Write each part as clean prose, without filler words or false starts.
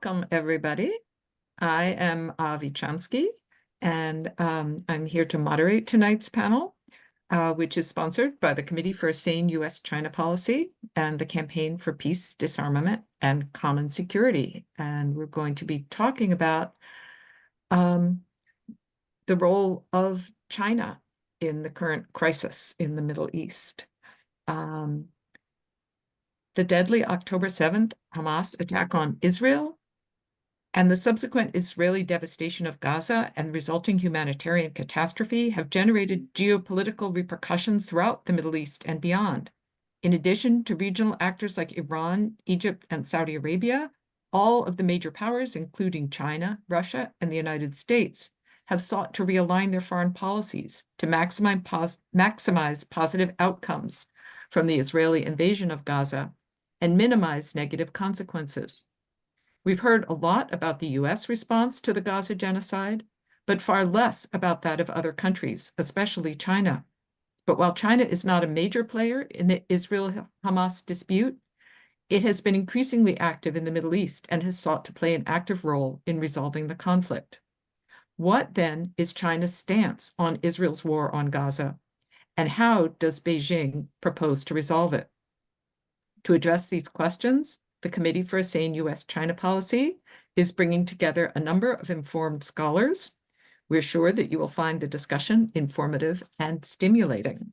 Welcome, everybody. I am Avi Chomsky, and I'm here to moderate tonight's panel, which is sponsored by the Committee for a Sane U.S.-China Policy and the Campaign for Peace, Disarmament, and Common Security. And we're going to be talking about the role of China in the current crisis in the Middle East. The deadly October 7th Hamas attack on Israel and the subsequent Israeli devastation of Gaza and resulting humanitarian catastrophe have generated geopolitical repercussions throughout the Middle East and beyond. In addition to regional actors like Iran, Egypt, and Saudi Arabia, all of the major powers, including China, Russia, and the United States, have sought to realign their foreign policies to maximize positive outcomes from the Israeli invasion of Gaza and minimize negative consequences. We've heard a lot about the U.S. response to the Gaza genocide, but far less about that of other countries, especially China. But while China is not a major player in the Israel-Hamas dispute, it has been increasingly active in the Middle East and has sought to play an active role in resolving the conflict. What, then, is China's stance on Israel's war on Gaza, and how does Beijing propose to resolve it? To address these questions, the Committee for a Sane U.S.-China Policy is bringing together a number of informed scholars. We're sure that you will find the discussion informative and stimulating.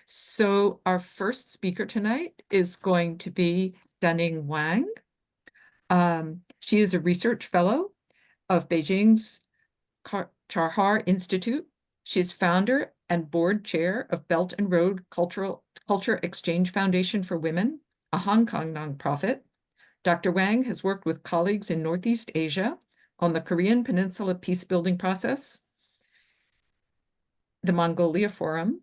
So our first speaker tonight is going to be Daning Wang. She is a research fellow of Beijing's Chahar Institute. She is founder and board chair of Belt and Road Culture Exchange Foundation for Women, a Hong Kong nonprofit. Dr. Wang has worked with colleagues in Northeast Asia on the Korean Peninsula peace-building process, the Mongolia Forum.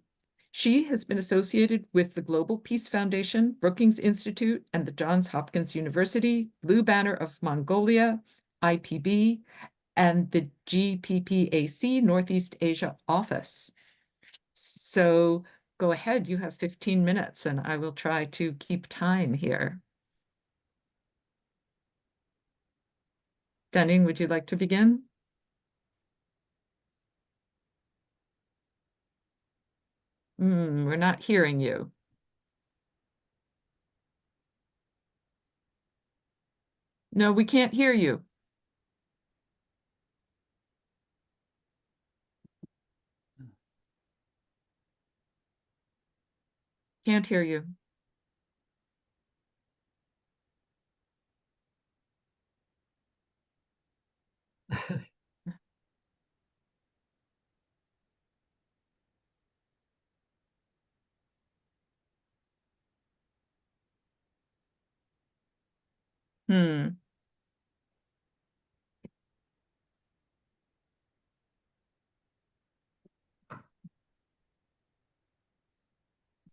She has been associated with the Global Peace Foundation, Brookings Institute, and the Johns Hopkins University, Blue Banner of Mongolia, IPB, and the GPPAC Northeast Asia office. So go ahead, you have 15 minutes, and I will try to keep time here. Daning, would you like to begin? We're not hearing you. No, we can't hear you. Can't hear you.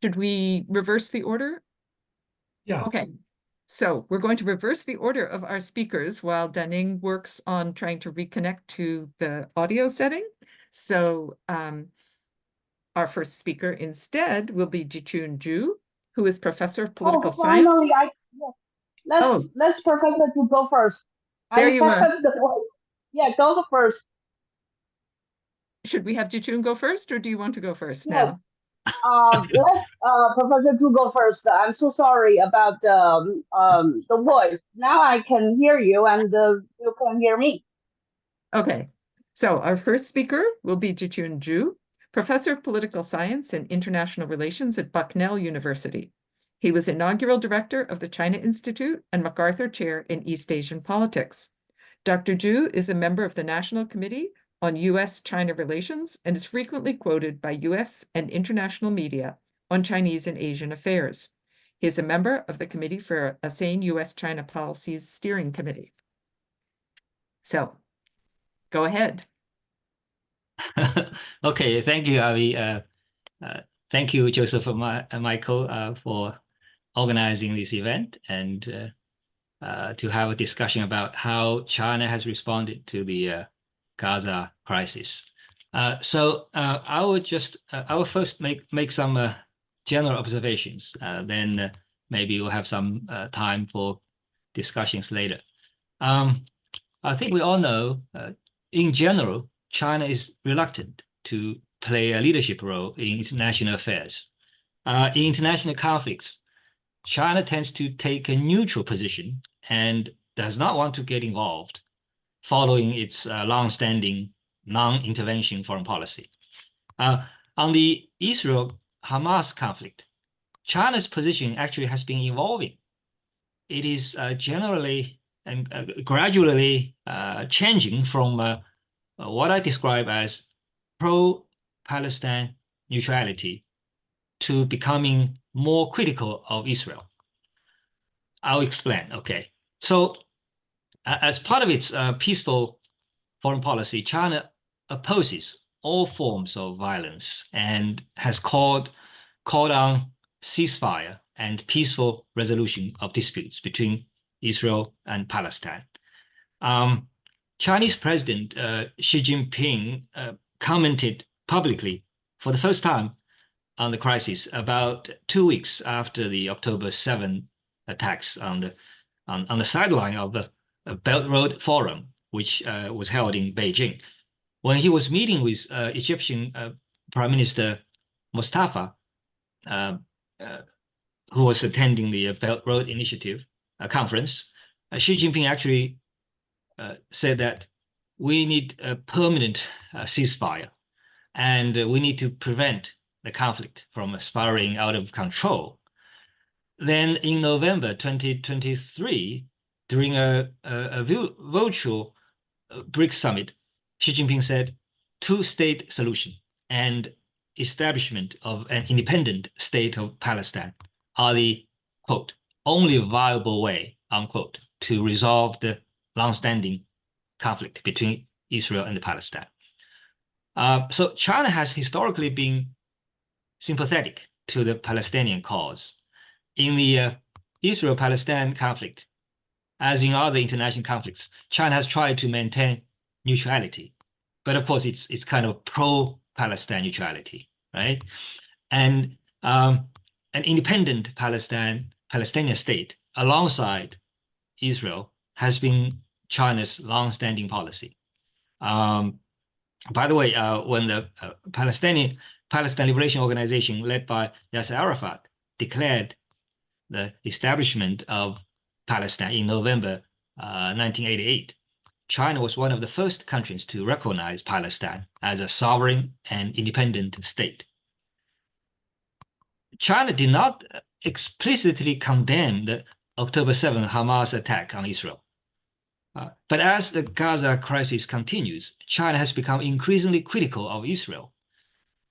Should we reverse the order? Yeah. Okay. So we're going to reverse the order of our speakers while Daning works on trying to reconnect to the audio setting. So our first speaker instead will be Jichun Zhu, who is professor of political science. Finally, let's Professor to go first. There you are. Yeah, go first. Should we have Jichun go first, or do you want to go first Yes. now? Let Professor to go first. I'm so sorry about the voice. Now I can hear you, and you can hear me. Okay. So our first speaker will be Jichun Zhu, professor of political science and international relations at Bucknell University. He was inaugural director of the China Institute and MacArthur Chair in East Asian Politics. Dr. Zhu is a member of the National Committee on U.S.-China Relations and is frequently quoted by U.S. and international media on Chinese and Asian affairs. He is a member of the Committee for a Sane U.S.-China Policies Steering Committee. So, go ahead. Okay, thank you, Avi. Thank you, Joseph and Michael, for organizing this event and to have a discussion about how China has responded to the Gaza crisis. So I will first make some general observations. Then maybe we'll have some time for discussions later. I think we all know, in general, China is reluctant to play a leadership role in international affairs. In international conflicts, China tends to take a neutral position and does not want to get involved, following its long-standing non-intervention foreign policy. On the Israel-Hamas conflict, China's position actually has been evolving. It is generally and gradually changing from what I describe as pro-Palestine neutrality to becoming more critical of Israel. I'll explain. Okay. So, as part of its peaceful foreign policy, China opposes all forms of violence and has called on ceasefire and peaceful resolution of disputes between Israel and Palestine. Chinese President Xi Jinping commented publicly for the first time on the crisis about 2 weeks after the October 7 attacks on the sideline of the Belt Road Forum, which was held in Beijing. When he was meeting with Egyptian Prime Minister Mustafa, who was attending the Belt Road Initiative conference, Xi Jinping actually said that we need a permanent ceasefire, and we need to prevent the conflict from spiraling out of control. Then in November 2023, during a virtual BRICS summit, Xi Jinping said, two-state solution and establishment of an independent state of Palestine are the, quote, only viable way, unquote, to resolve the long-standing conflict between Israel and Palestine. So China has historically been sympathetic to the Palestinian cause. In the Israel-Palestine conflict, as in other international conflicts, China has tried to maintain neutrality, but of course it's kind of pro-Palestine neutrality, right? And an independent Palestinian state alongside Israel has been China's long-standing policy. By the way, when the Palestine Liberation Organization led by Yasser Arafat declared the establishment of Palestine in November 1988, China was one of the first countries to recognize Palestine as a sovereign and independent state. China did not explicitly condemn the October 7 Hamas attack on Israel. But as the Gaza crisis continues, China has become increasingly critical of Israel.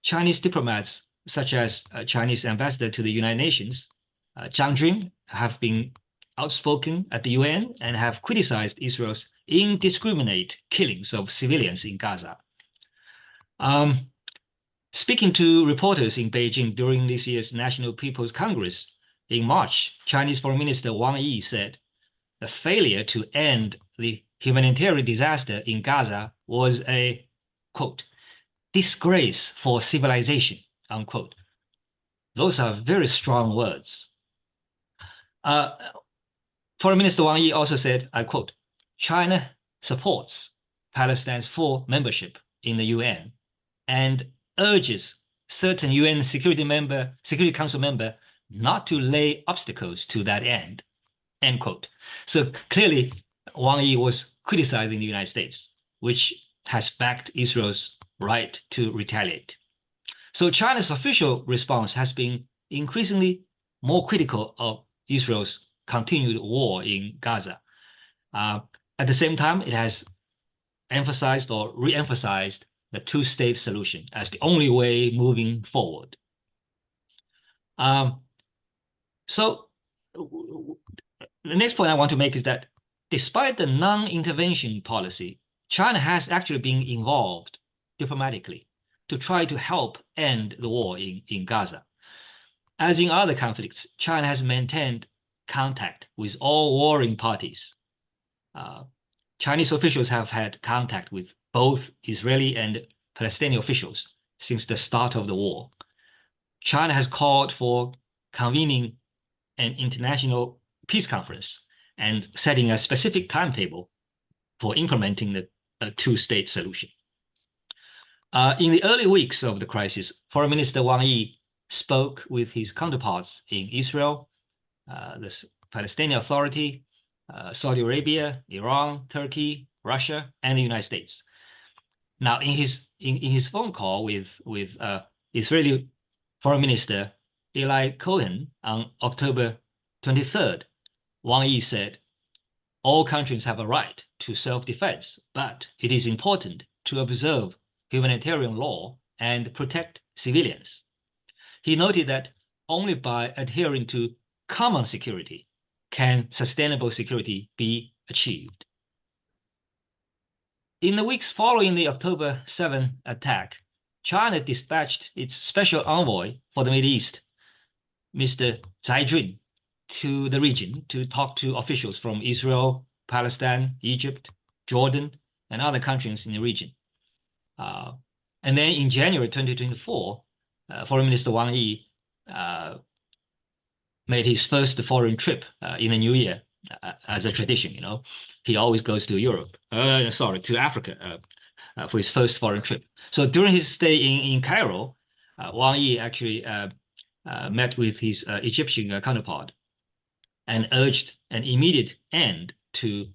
Chinese diplomats, such as Chinese ambassador to the United Nations, Zhang Jun, have been outspoken at the UN and have criticized Israel's indiscriminate killings of civilians in Gaza. Speaking to reporters in Beijing during this year's National People's Congress in March, Chinese Foreign Minister Wang Yi said, the failure to end the humanitarian disaster in Gaza was a, quote, disgrace for civilization, unquote. Those are very strong words. Foreign Minister Wang Yi also said, I quote, China supports Palestine's full membership in the UN and urges certain UN Security Council member not to lay obstacles to that end, end quote. So clearly, Wang Yi was criticizing the United States, which has backed Israel's right to retaliate. So China's official response has been increasingly more critical of Israel's continued war in Gaza. At the same time, it has emphasized or re-emphasized the two-state solution as the only way moving forward. So the next point I want to make is that despite the non-intervention policy, China has actually been involved diplomatically to try to help end the war in Gaza. As in other conflicts, China has maintained contact with all warring parties. Chinese officials have had contact with both Israeli and Palestinian officials since the start of the war. China has called for convening an international peace conference and setting a specific timetable for implementing the two-state solution. In the early weeks of the crisis, Foreign Minister Wang Yi spoke with his counterparts in Israel, the Palestinian Authority, Saudi Arabia, Iran, Turkey, Russia, and the United States. Now, in his phone call with Israeli Foreign Minister Eli Cohen on October 23rd, Wang Yi said, all countries have a right to self-defense, but it is important to observe humanitarian law and protect civilians. He noted that only by adhering to common security can sustainable security be achieved. In the weeks following the October 7 attack, China dispatched its special envoy for the Middle East, Mr. Zai Jun, to the region to talk to officials from Israel, Palestine, Egypt, Jordan, and other countries in the region. And then in January 2024, Foreign Minister Wang Yi made his first foreign trip in the new year, as a tradition. He always goes to to Africa for his first foreign trip. So during his stay in Cairo, Wang Yi actually met with his Egyptian counterpart and urged an immediate end to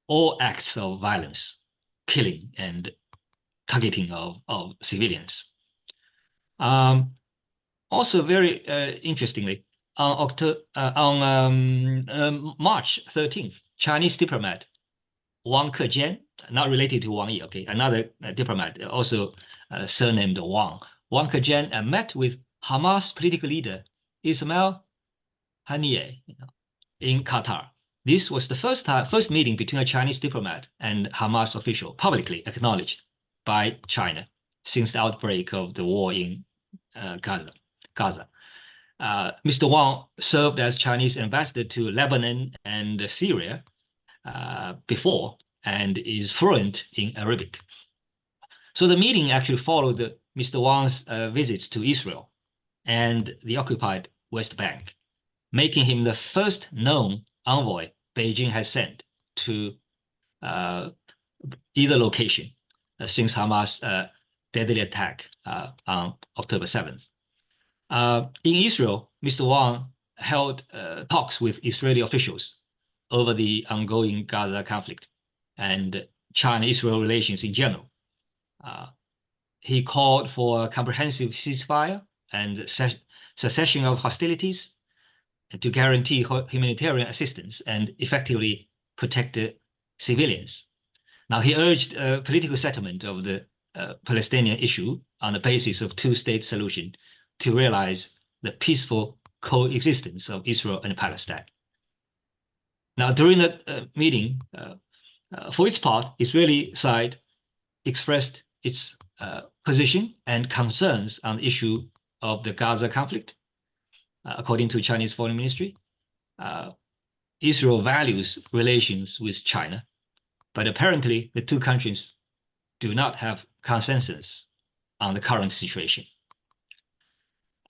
all acts of violence, killing, and targeting of civilians. Also, very interestingly, on March 13th, Chinese diplomat Wang Kejian, not related to Wang Yi, okay, another diplomat, also surnamed Wang Kejian, met with Hamas political leader Ismail Haniyeh in Qatar. This was the first meeting between a Chinese diplomat and Hamas official publicly acknowledged by China since the outbreak of the war in Gaza. Mr. Wang served as Chinese ambassador to Lebanon and Syria before and is fluent in Arabic. So the meeting actually followed Mr. Wang's visits to Israel and the occupied West Bank, making him the first known envoy Beijing has sent to either location since Hamas' deadly attack on October 7th. In Israel, Mr. Wang held talks with Israeli officials over the ongoing Gaza conflict and China-Israel relations in general. He called for a comprehensive ceasefire and cessation of hostilities to guarantee humanitarian assistance and effectively protect civilians. Now, he urged a political settlement of the Palestinian issue on the basis of two-state solution to realize the peaceful coexistence of Israel and Palestine. Now, during the meeting, for its part, Israeli side expressed its position and concerns on the issue of the Gaza conflict. According to Chinese Foreign Ministry, Israel values relations with China, but apparently the two countries do not have consensus on the current situation.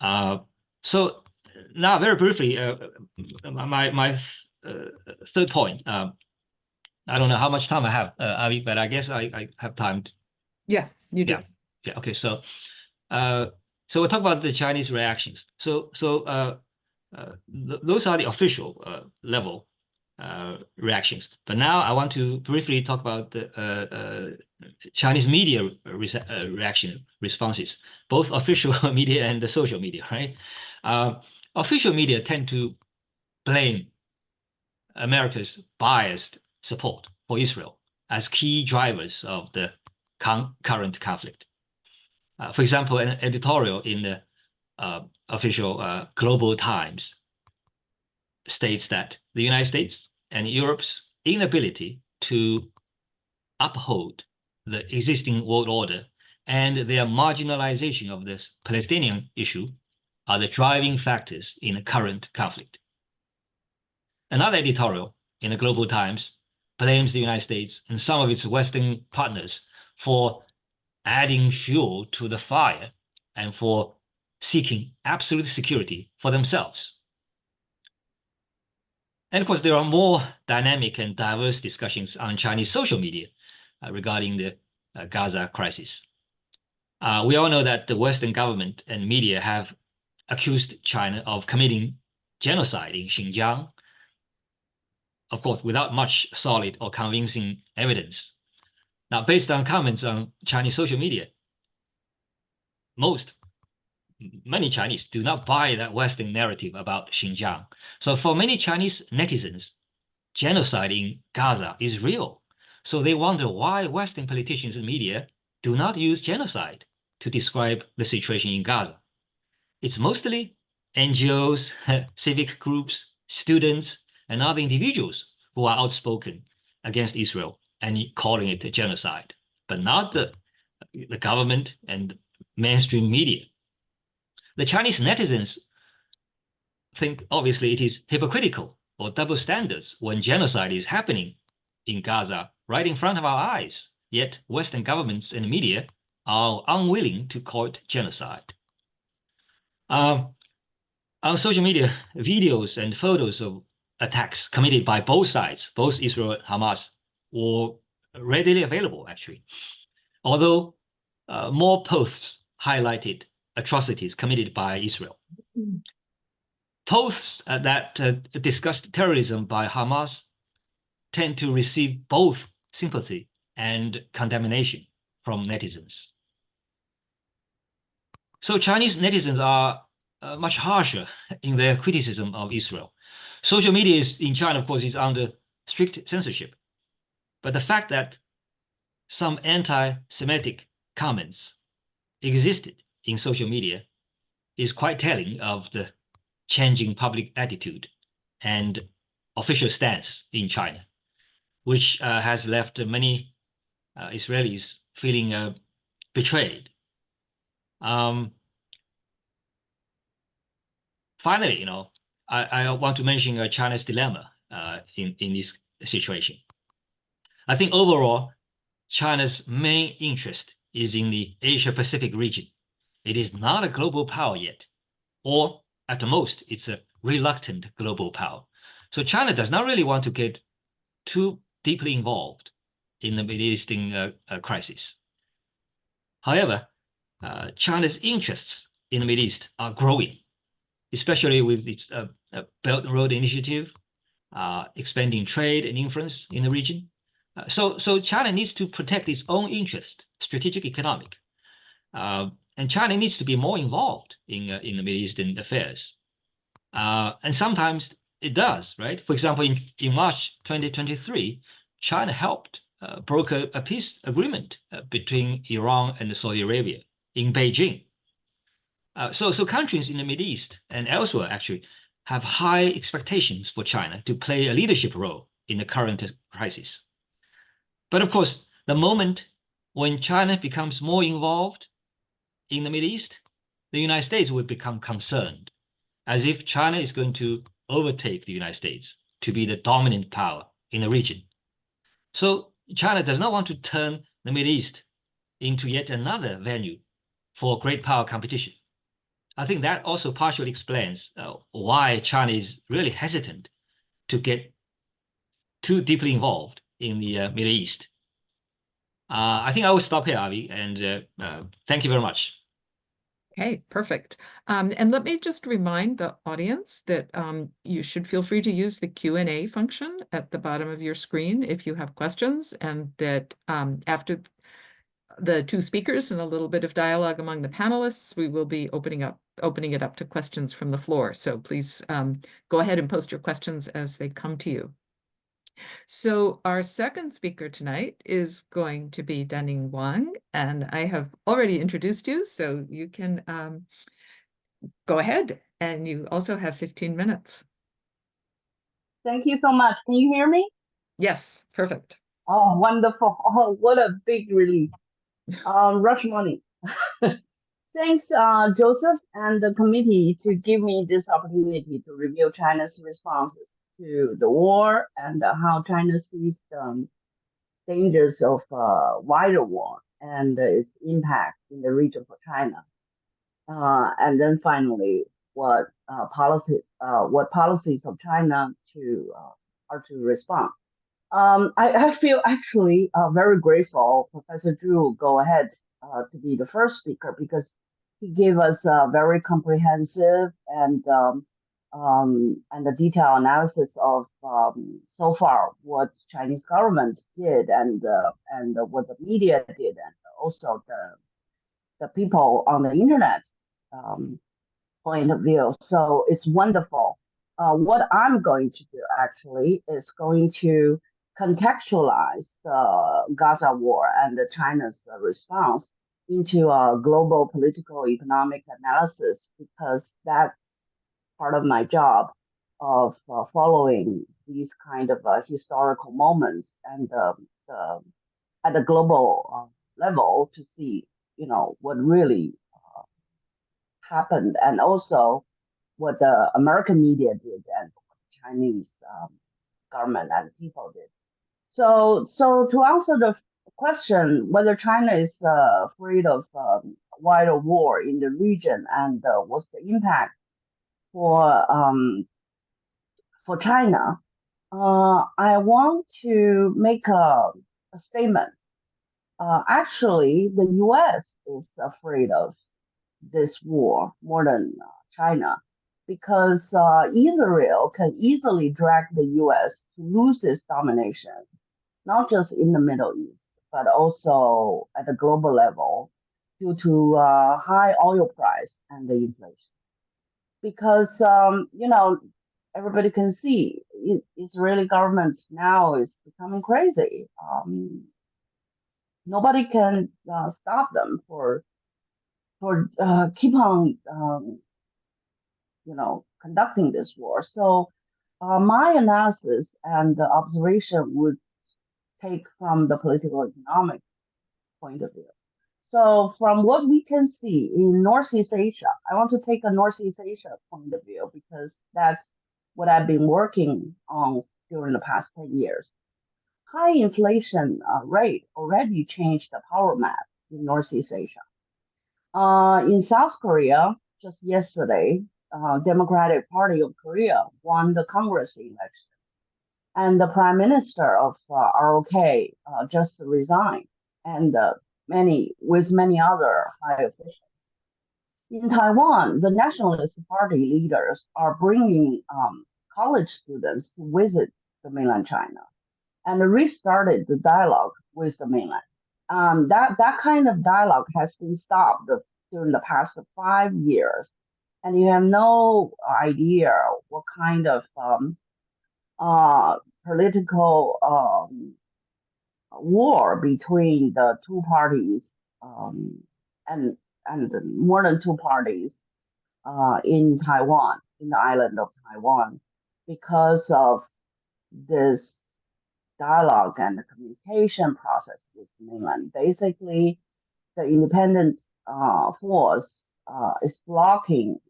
So now, very briefly, my third point. I don't know how much time I have, Avi, but I guess I have time. Yeah, you do. Yeah. Okay. So we'll talk about the Chinese reactions. Those are the official level reactions. But now I want to briefly talk about the Chinese media responses, both official media and the social media, right? Official media tend to blame America's biased support for Israel as key drivers of the current conflict. For example, an editorial in the official Global Times states that the United States and Europe's inability to uphold the existing world order and their marginalization of this Palestinian issue are the driving factors in the current conflict. Another editorial in the Global Times blames the United States and some of its Western partners for adding fuel to the fire and for seeking absolute security for themselves. And of course, there are more dynamic and diverse discussions on Chinese social media regarding the Gaza crisis. We all know that the Western government and media have accused China of committing genocide in Xinjiang, of course, without much solid or convincing evidence. Now, based on comments on Chinese social media, many Chinese do not buy that Western narrative about Xinjiang. So for many Chinese netizens, genocide in Gaza is real. So they wonder why Western politicians and media do not use genocide to describe the situation in Gaza. It's mostly NGOs, civic groups, students, and other individuals who are outspoken against Israel and calling it a genocide, but not the government and mainstream media. The Chinese netizens think obviously it is hypocritical or double standards when genocide is happening in Gaza right in front of our eyes, yet Western governments and media are unwilling to call it genocide. On social media, videos and photos of attacks committed by both sides, both Israel and Hamas, were readily available, actually. Although more posts highlighted atrocities committed by Israel. Posts that discussed terrorism by Hamas tend to receive both sympathy and condemnation from netizens. So Chinese netizens are much harsher in their criticism of Israel. Social media in China, of course, is under strict censorship. But the fact that some anti-Semitic comments existed in social media is quite telling of the changing public attitude and official stance in China, which has left many Israelis feeling betrayed. Finally, I want to mention China's dilemma in this situation. I think overall, China's main interest is in the Asia-Pacific region. It is not a global power yet, or at the most, it's a reluctant global power. So China does not really want to get too deeply involved in the Middle Eastern crisis. However, China's interests in the Middle East are growing, especially with its Belt and Road Initiative, expanding trade and influence in the region. So China needs to protect its own interest, strategic, economic, and China needs to be more involved in the Middle Eastern affairs. And sometimes it does, right? For example, in March 2023, China helped broker a peace agreement between Iran and Saudi Arabia in Beijing. So countries in the Middle East and elsewhere actually have high expectations for China to play a leadership role in the current crisis. But of course, the moment when China becomes more involved in the Middle East, the United States will become concerned, as if China is going to overtake the United States to be the dominant power in the region. So China does not want to turn the Middle East into yet another venue for great power competition. I think that also partially explains why China is really hesitant to get too deeply involved in the Middle East. I think I will stop here, Avi, and thank you very much. Okay, perfect. And let me just remind the audience that you should feel free to use the Q&A function at the bottom of your screen if you have questions, and that after the two speakers and a little bit of dialogue among the panelists, we will be opening it up to questions from the floor. So please go ahead and post your questions as they come to you. So our second speaker tonight is going to be Dunning Wang, and I have already introduced you, so you can go ahead, and you also have 15 minutes. Thank you so much. Can you hear me? Yes, perfect. Oh, wonderful. Oh, what a big relief. Rush money. Thanks, Joseph and the committee to give me this opportunity to review China's responses to the war and how China sees the dangers of wider war and its impact in the region for China. And then finally, what policies of China to are to respond. I feel actually very grateful Professor Zhu go ahead to be the first speaker because he gave us a very comprehensive and a detailed analysis of so far what Chinese government did and what the media did and also the people on the internet point of view. So it's wonderful. What I'm going to do actually is going to contextualize the Gaza war and the China's response into a global political economic analysis because that's part of my job of following these kind of historical moments and at the global level to see, what really happened and also what the American media did and what the Chinese government and people did. So to answer the question whether China is afraid of wider war in the region and what's the impact for China, I want to make a statement. Actually, the U.S. is afraid of this war more than China because Israel can easily drag the U.S. to lose its domination, not just in the Middle East, but also at the global level due to high oil price and the inflation. Because, everybody can see Israeli government now is becoming crazy. Nobody can stop them for keep on conducting this war. So my analysis and observation would take from the political economic point of view. So from what we can see in Northeast Asia, I want to take a Northeast Asia point of view because that's what I've been working on during the past 10 years. High inflation rate already changed the power map in Northeast Asia. In South Korea, just yesterday, Democratic Party of Korea won the Congress election, and the Prime Minister of ROK just resigned, and many other high officials. In Taiwan, the Nationalist Party leaders are bringing college students to visit the mainland China and restarted the dialogue with the mainland. That kind of dialogue has been stopped during the past 5 years, and you have no idea what kind of political war between the two parties and more than two parties in Taiwan, in the island of Taiwan, because of this dialogue and the communication process with the mainland. Basically, the independent force is blocking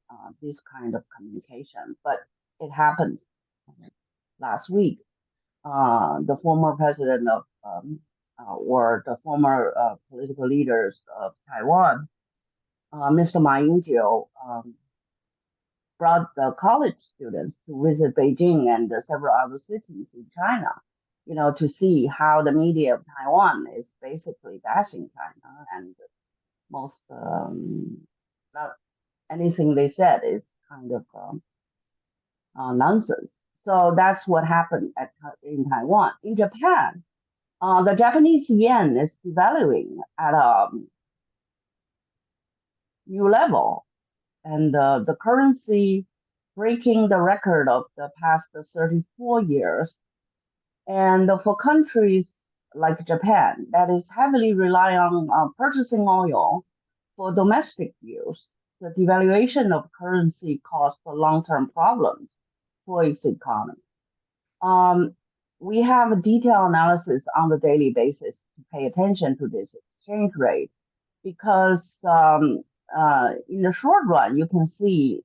this kind of communication, but it happened last week. The former president of or the former political leaders of Taiwan, Mr. Ma Ying-jeou, brought the college students to visit Beijing and several other cities in China, to see how the media of Taiwan is basically bashing China, and most not anything they said is kind of nonsense. So that's what happened in Taiwan. In Japan, the Japanese yen is devaluing at a new level, and the currency breaking the record of the past 34 years. And for countries like Japan, that is heavily rely on purchasing oil for domestic use, the devaluation of currency caused long-term problems for its economy. We have a detailed analysis on the daily basis to pay attention to this exchange rate because in the short run, you can see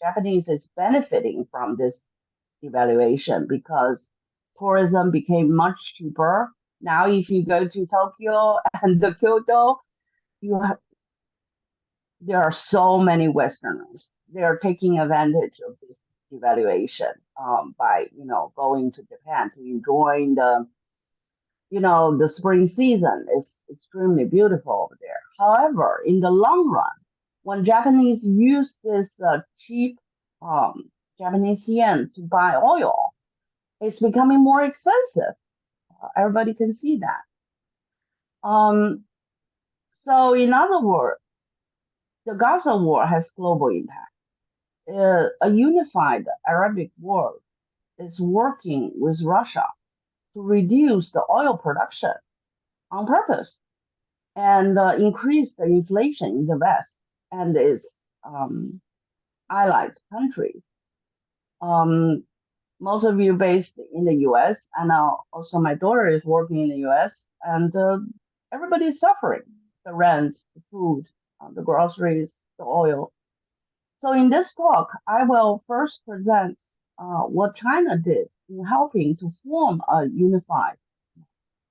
Japanese is benefiting from this devaluation because tourism became much cheaper. Now, if you go to Tokyo and Kyoto, there are so many Westerners they're taking advantage of this devaluation by going to Japan to enjoy the spring season is extremely beautiful over there. However, in the long run, when Japanese use this cheap Japanese yen to buy oil, it's becoming more expensive. Everybody can see that. So in other words, the Gaza war has global impact. A unified Arabic world is working with Russia to reduce the oil production on purpose and increase the inflation in the West and its allied countries. Most of you based in the U.S. and also my daughter is working in the U.S. and everybody's suffering the rent, the food, the groceries, the oil. So in this talk, I will first present what China did in helping to form a unified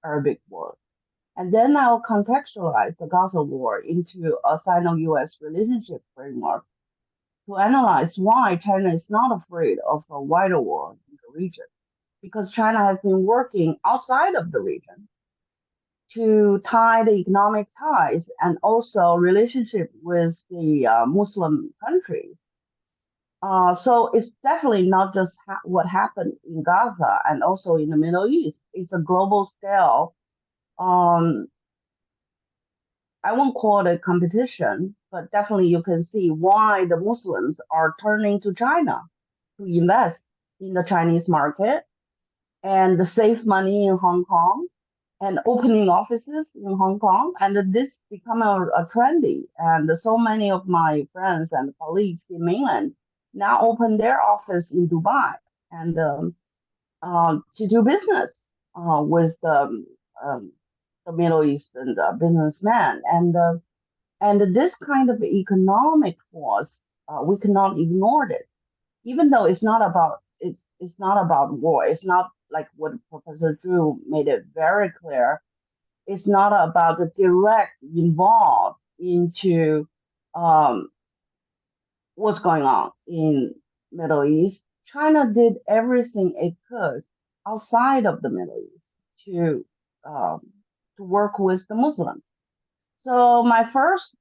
Arabic world. And then I'll contextualize the Gaza war into a Sino-US relationship framework to analyze why China is not afraid of a wider war in the region. Because China has been working outside of the region to tie the economic ties and also relationship with the Muslim countries. So it's definitely not just what happened in Gaza and also in the Middle East. It's a global scale. I won't call it a competition, but definitely you can see why the Muslims are turning to China to invest in the Chinese market and save money in Hong Kong and opening offices in Hong Kong. And this become a trendy. And so many of my friends and colleagues in mainland now open their office in Dubai and to do business with the Middle Eastern businessmen. And this kind of economic force, we cannot ignore it, even though it's not about war. It's not like what Professor Drew made it very clear. It's not about the direct involved into what's going on in Middle East. China did everything it could outside of the Middle East to work with the Muslims. So my first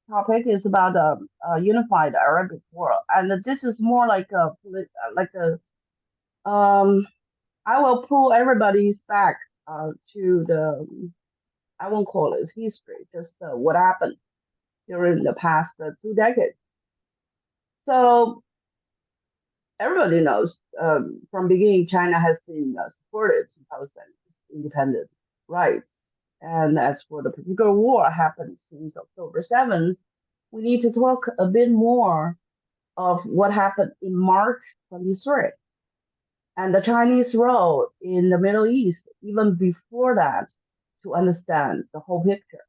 topic is about a unified Arabic world, and this is more like a I will pull everybody's back to the, I won't call it history, just what happened during the past 2 decades. So everybody knows from beginning China has been supported to Palestine's independent rights. And as for the particular war happened since October 7th, we need to talk a bit more of what happened in March 23rd and the Chinese role in the Middle East even before that to understand the whole picture.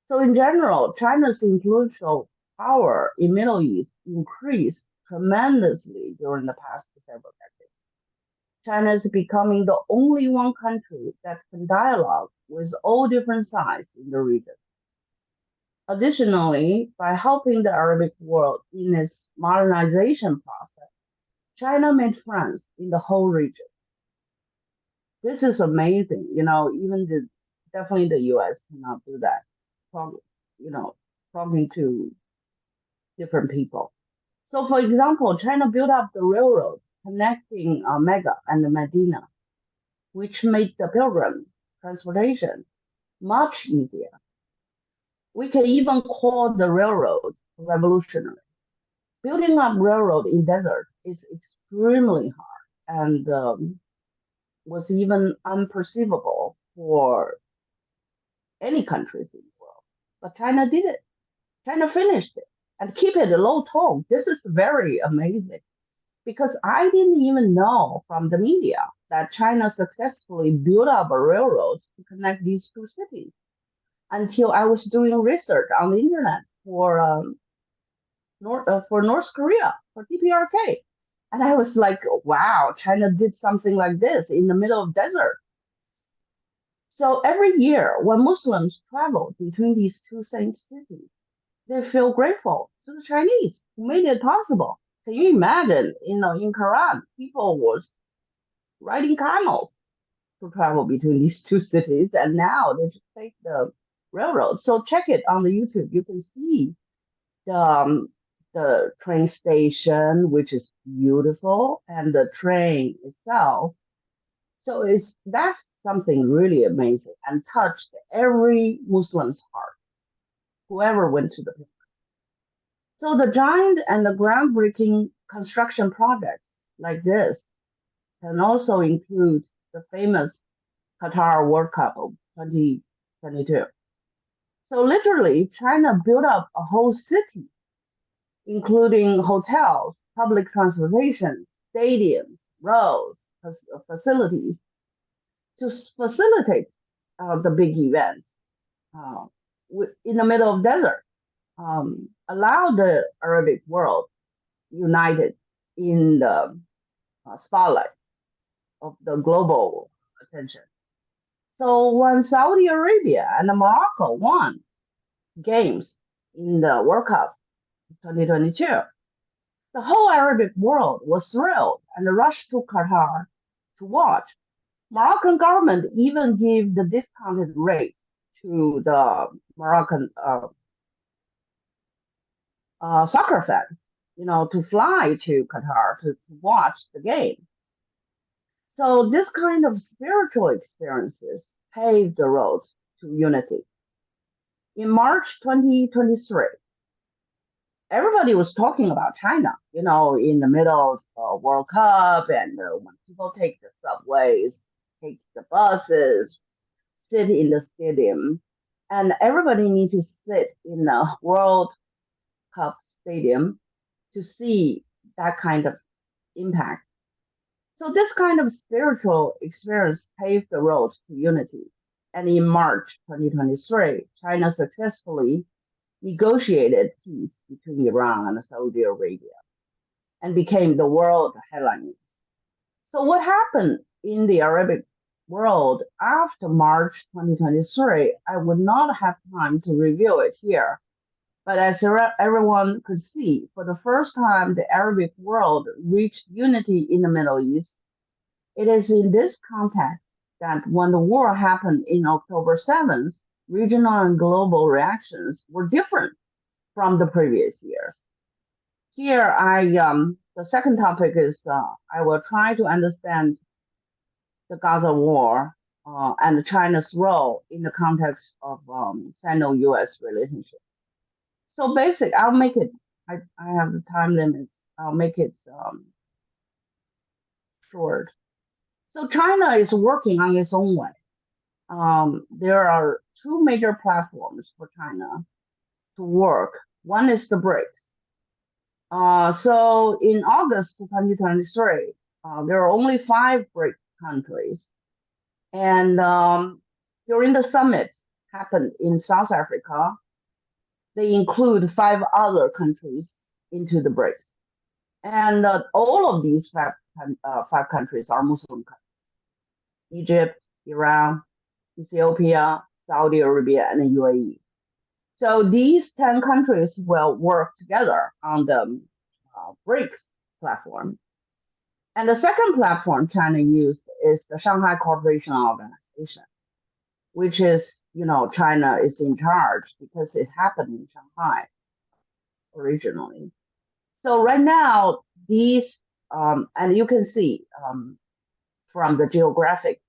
So in general, China's influential power in Middle East increased tremendously during the past several decades. China is becoming the only one country that can dialogue with all different sides in the region. Additionally, by helping the Arabic world in its modernization process, China made friends in the whole region. This is amazing. Even definitely the US cannot do that. Talking to different people. So for example, China built up the railroad connecting Mecca and Medina, which made the pilgrim transportation much easier. We can even call the railroad revolutionary. Building up railroad in desert is extremely hard and was even unperceivable for any countries in the world. But China did it. China finished it and keep it a low tone. This is very amazing because I didn't even know from the media that China successfully built up a railroad to connect these two cities until I was doing research on the internet for North Korea, for DPRK. And I was like, wow, China did something like this in the middle of desert. So every year when Muslims travel between these two same cities, they feel grateful to the Chinese who made it possible. Can you imagine, in Quran, people was riding camels to travel between these two cities, and now they just take the railroad. So check it on the YouTube. You can see the train station, which is beautiful, and the train itself. So that's something really amazing and touched every Muslim's heart, whoever went to the. So the giant and the groundbreaking construction projects like this can also include the famous Qatar World Cup of 2022. So literally, China built up a whole city, including hotels, public transportation, stadiums, roads, facilities, to facilitate the big event uh, in the middle of desert. Allow the Arabic world united in the spotlight of the global attention. So when Saudi Arabia and Morocco won games in the World Cup 2022, the whole Arabic world was thrilled and rushed to Qatar to watch. Moroccan government even gave the discounted rate to the Moroccan soccer fans, to fly to Qatar to watch the game. So this kind of spiritual experiences paved the road to unity. In March 2023, everybody was talking about China, in the middle of World Cup, and when people take the subways, take the buses, sit in the stadium, and everybody needs to sit in the World Cup stadium to see that kind of impact. So this kind of spiritual experience paved the road to unity. And in March 2023, China successfully negotiated peace between Iran and Saudi Arabia and became the world headline news. So what happened in the Arabic world after March 2023, I would not have time to review it here. But as everyone could see, for the first time, the Arabic world reached unity in the Middle East. It is in this context that when the war happened in October 7th, regional and global reactions were different from the previous years. Here, the second topic is I will try to understand the Gaza war and China's role in the context of Sino-US relationship. So I'll make it, I have the time limits, I'll make it short. So China is working on its own way. There are two major platforms for China to work. One is the BRICS. So in August 2023, there are only 5 BRIC countries. And during the summit happened in South Africa, they include 5 other countries into the BRICS. And all of these five countries are Muslim countries: Egypt, Iran, Ethiopia, Saudi Arabia, and the UAE. So these 10 countries will work together on the BRICS platform. And the second platform China used is the Shanghai Cooperation Organization, which is, China is in charge because it happened in Shanghai originally. So right now, these, and you can see from the geographic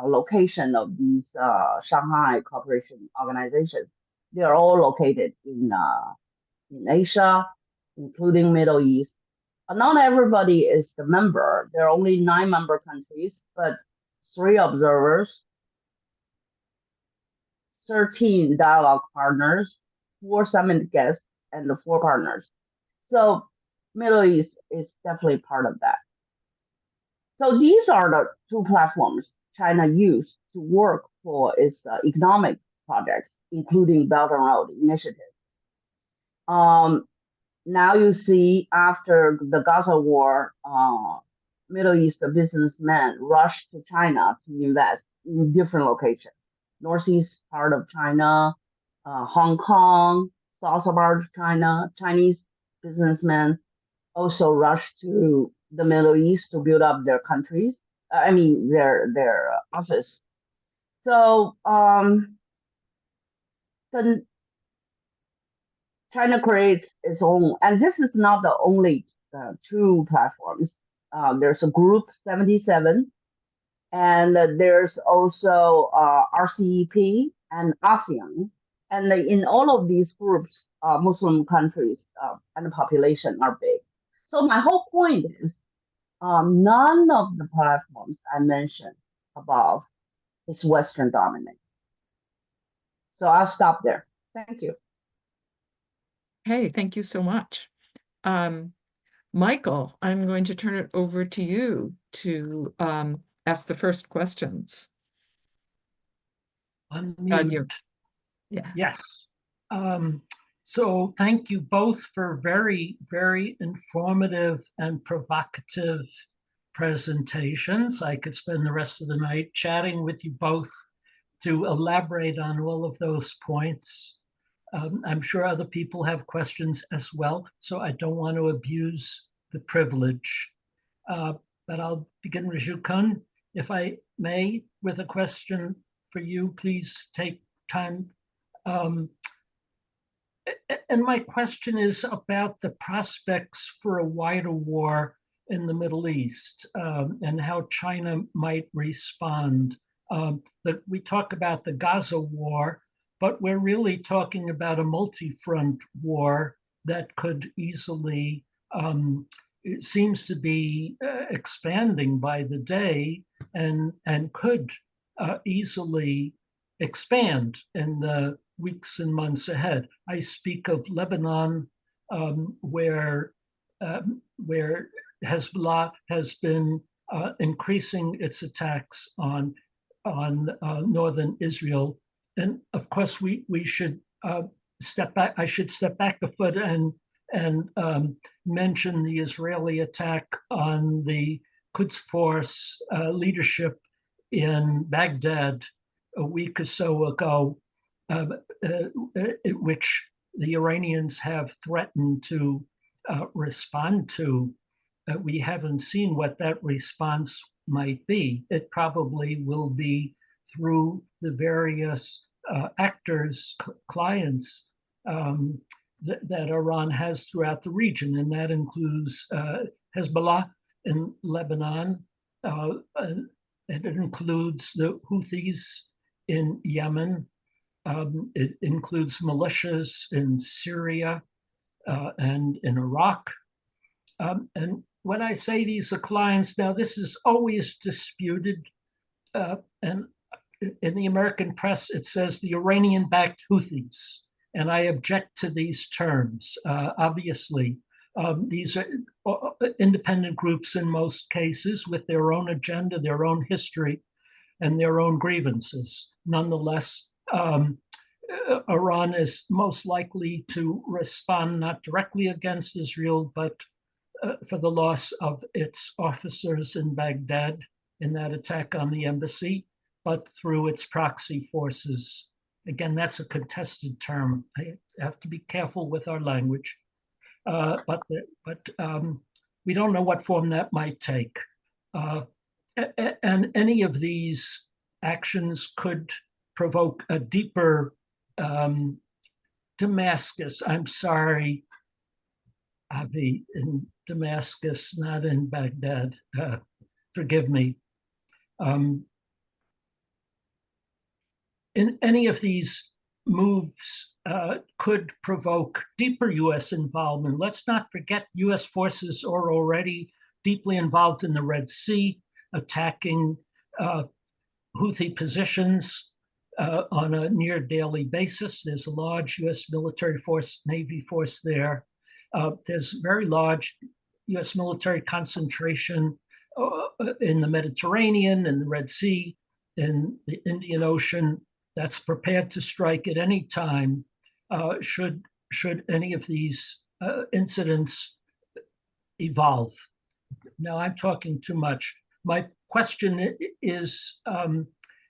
location of these Shanghai Cooperation Organizations, they are all located in Asia, including Middle East. Not everybody is the member. There are only 9 member countries, but 3 observers, 13 dialogue partners, 4 summit guests, and 4 partners. So Middle East is definitely part of that. So these are the 2 platforms China used to work for its economic projects, including Belt and Road Initiative. Now you see, after the Gaza war, Middle East businessmen rushed to China to invest in different locations: northeast part of China, Hong Kong, south of China, Chinese businessmen also rushed to the Middle East to build up their countries. I mean, their office. So the China creates its own, and this is not the only two platforms. There's a Group 77, and there's also RCEP and ASEAN. And in all of these groups, Muslim countries and the population are big. So my whole point is none of the platforms I mentioned above is Western dominated. So I'll stop there. Thank you. Hey, thank you so much. Michael, I'm going to turn it over to you to ask the first questions. Unmute. Yeah. Yes. So thank you both for very, very informative and provocative presentations. I could spend the rest of the night chatting with you both to elaborate on all of those points. I'm sure other people have questions as well, so I don't want to abuse the privilege. But I'll begin with Kun. If I may, with a question for you, please take time. And my question is about the prospects for a wider war in the Middle East and how China might respond. That we talk about the Gaza war, but we're really talking about a multi-front war that could easily, it seems to be expanding by the day and could easily expand in the weeks and months ahead. I speak of Lebanon, where Hezbollah has been increasing its attacks on northern Israel, and of course we should step back. I should step back a foot and mention the Israeli attack on the Quds Force leadership in Baghdad a week or so ago, which the Iranians have threatened to respond to. We haven't seen what that response might be. It probably will be through the various actors, clients that Iran has throughout the region, and that includes Hezbollah in Lebanon. It includes the Houthis in Yemen. It includes militias in Syria and in Iraq. And when I say these are clients, now this is always disputed. And in the American press, it says the Iranian-backed Houthis. And I object to these terms. Obviously, these are independent groups in most cases with their own agenda, their own history, and their own grievances. Nonetheless, Iran is most likely to respond not directly against Israel, but for the loss of its officers in Baghdad in that attack on the embassy, but through its proxy forces. Again, that's a contested term. I have to be careful with our language. But we don't know what form that might take. And any of these actions could provoke a deeper Damascus. I'm sorry, Avi, in Damascus, not in Baghdad. Forgive me. In any of these moves could provoke deeper U.S. involvement. Let's not forget U.S. forces are already deeply involved in the Red Sea, attacking Houthi positions on a near daily basis. There's a large U.S. military force, Navy force there. There's very large U.S. military concentration in the Mediterranean, in the Red Sea, in the Indian Ocean, that's prepared to strike at any time should any of these incidents evolve. Now, I'm talking too much. My question is,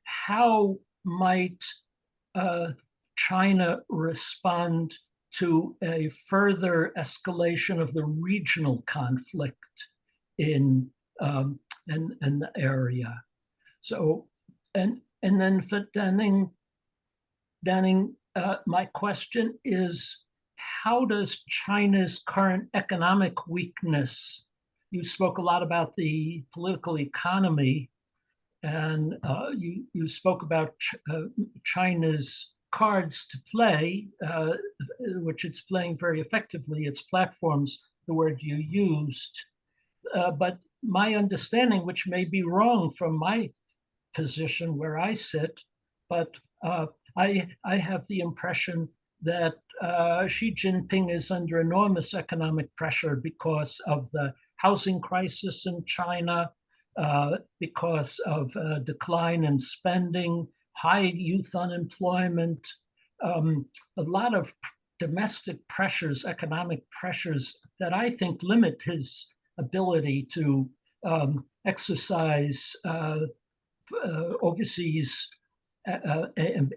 how might China respond to a further escalation of the regional conflict in the area. So, and then for Danning, my question is, how does China's current economic weakness, you spoke a lot about the political economy, and you spoke about China's cards to play, which it's playing very effectively, its platforms, the word you used. But my understanding, which may be wrong from my position where I sit, but I have the impression that Xi Jinping is under enormous economic pressure because of the housing crisis in China, because of decline in spending, high youth unemployment, a lot of domestic pressures, economic pressures that I think limit his ability to exercise overseas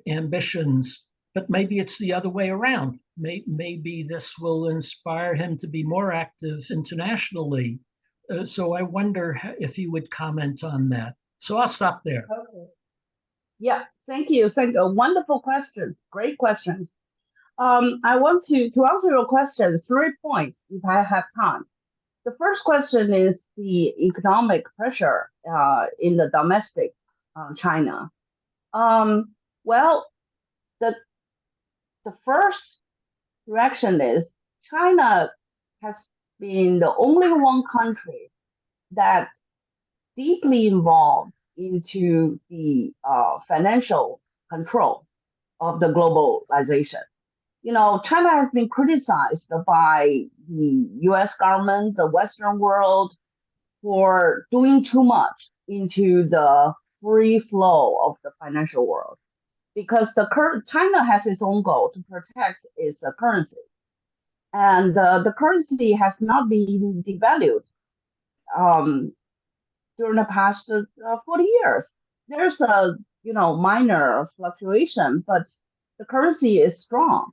ambitions. But maybe it's the other way around. Maybe this will inspire him to be more active internationally. So I wonder if you would comment on that. So I'll stop there. Okay. Yeah, thank you. Thank you. Wonderful question. Great questions. I want to answer your question, 3 points, if I have time. The first question is the economic pressure in the domestic China. Well, the first reaction is China has been the only one country that deeply involved into the financial control of the globalization. You know, China has been criticized by the US government, the Western world, for doing too much into the free flow of the financial world, because China has its own goal to protect its currency, and the currency has not been devalued during the past 40 years. There's a minor fluctuation, but the currency is strong.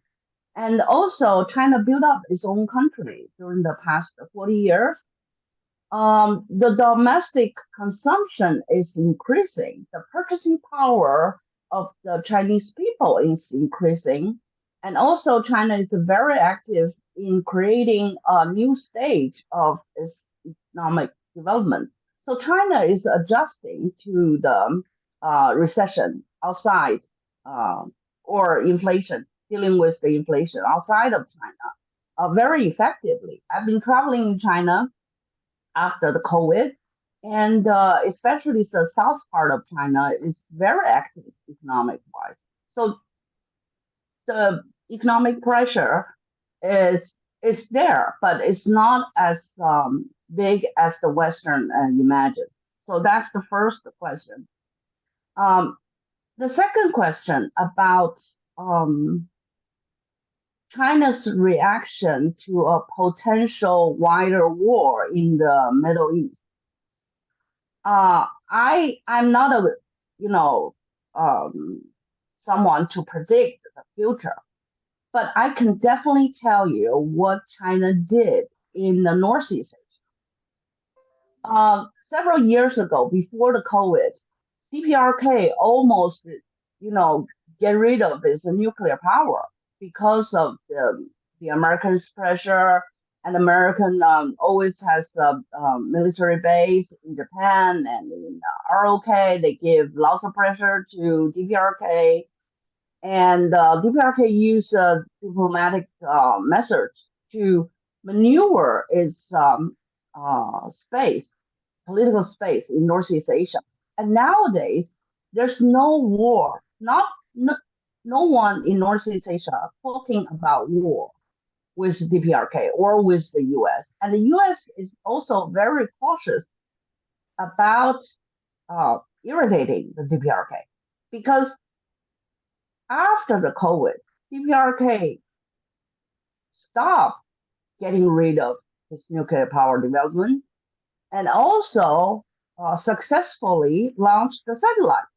And also, China built up its own country during the past 40 years. The domestic consumption is increasing. The purchasing power of the Chinese people is increasing. And also, China is very active in creating a new stage of its economic development. So China is adjusting to the recession outside or inflation, dealing with the inflation outside of China very effectively. I've been traveling in China after the COVID, and especially the south part of China is very active economic-wise. So the economic pressure is there, but it's not as big as the Western imagined. So that's the first question. The second question about China's reaction to a potential wider war in the Middle East. I'm not someone to predict the future, but I can definitely tell you what China did in the Northeast Asia. Several years ago, before the COVID, DPRK almost, get rid of its nuclear power because of the Americans' pressure, and American always has a military base in Japan and in ROK. They give lots of pressure to DPRK, and DPRK used diplomatic methods to maneuver its political space in Northeast Asia. And nowadays, there's no war, no one in Northeast Asia talking about war with DPRK or with the US. And the US is also very cautious about irritating the DPRK, because after the COVID, DPRK stopped getting rid of its nuclear power development and also successfully launched the satellite.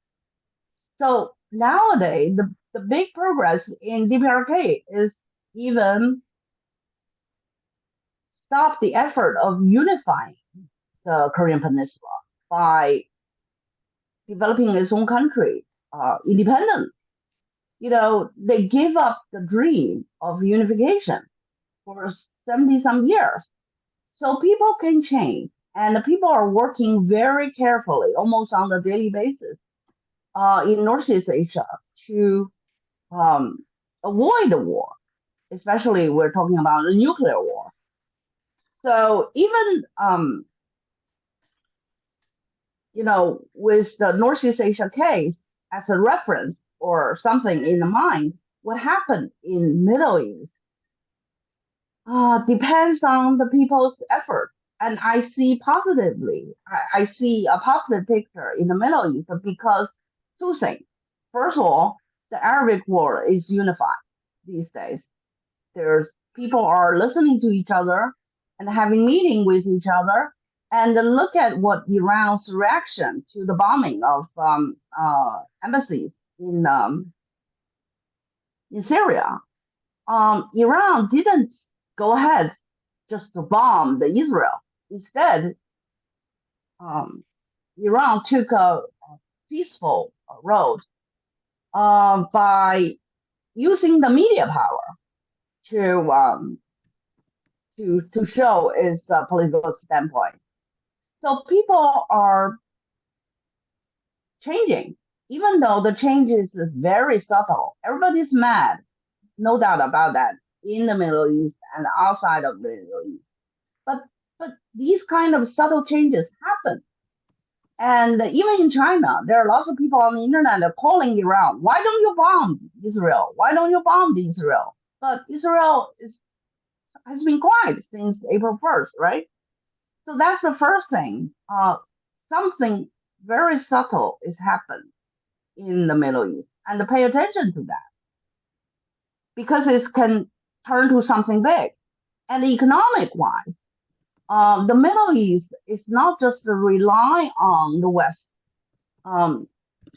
So nowadays, the big progress in DPRK is even stop the effort of unifying the Korean Peninsula by developing its own country independent. They give up the dream of unification for 70 some years. So people can change, and the people are working very carefully, almost on a daily basis, in Northeast Asia to avoid the war, especially we're talking about a nuclear war. So even with the Northeast Asia case as a reference or something in the mind, what happened in Middle East depends on the people's effort. And I see positively, I see a positive picture in the Middle East because two things. First of all, the Arabic world is unified these days. People are listening to each other and having meeting with each other. And look at what Iran's reaction to the bombing of embassies in Syria. Iran didn't go ahead just to bomb the Israel. Instead, Iran took a peaceful road by using the media power to show its political standpoint. So people are changing, even though the change is very subtle. Everybody's mad, no doubt about that, in the Middle East and outside of the Middle East. But these kind of subtle changes happen. And even in China, there are lots of people on the internet that are calling Iran, why don't you bomb Israel? Why don't you bomb Israel? But Israel has been quiet since April 1st, right? So that's the first thing. Something very subtle is happening in the Middle East, and pay attention to that because it can turn to something big. And economic-wise, the Middle East is not just to rely on the West to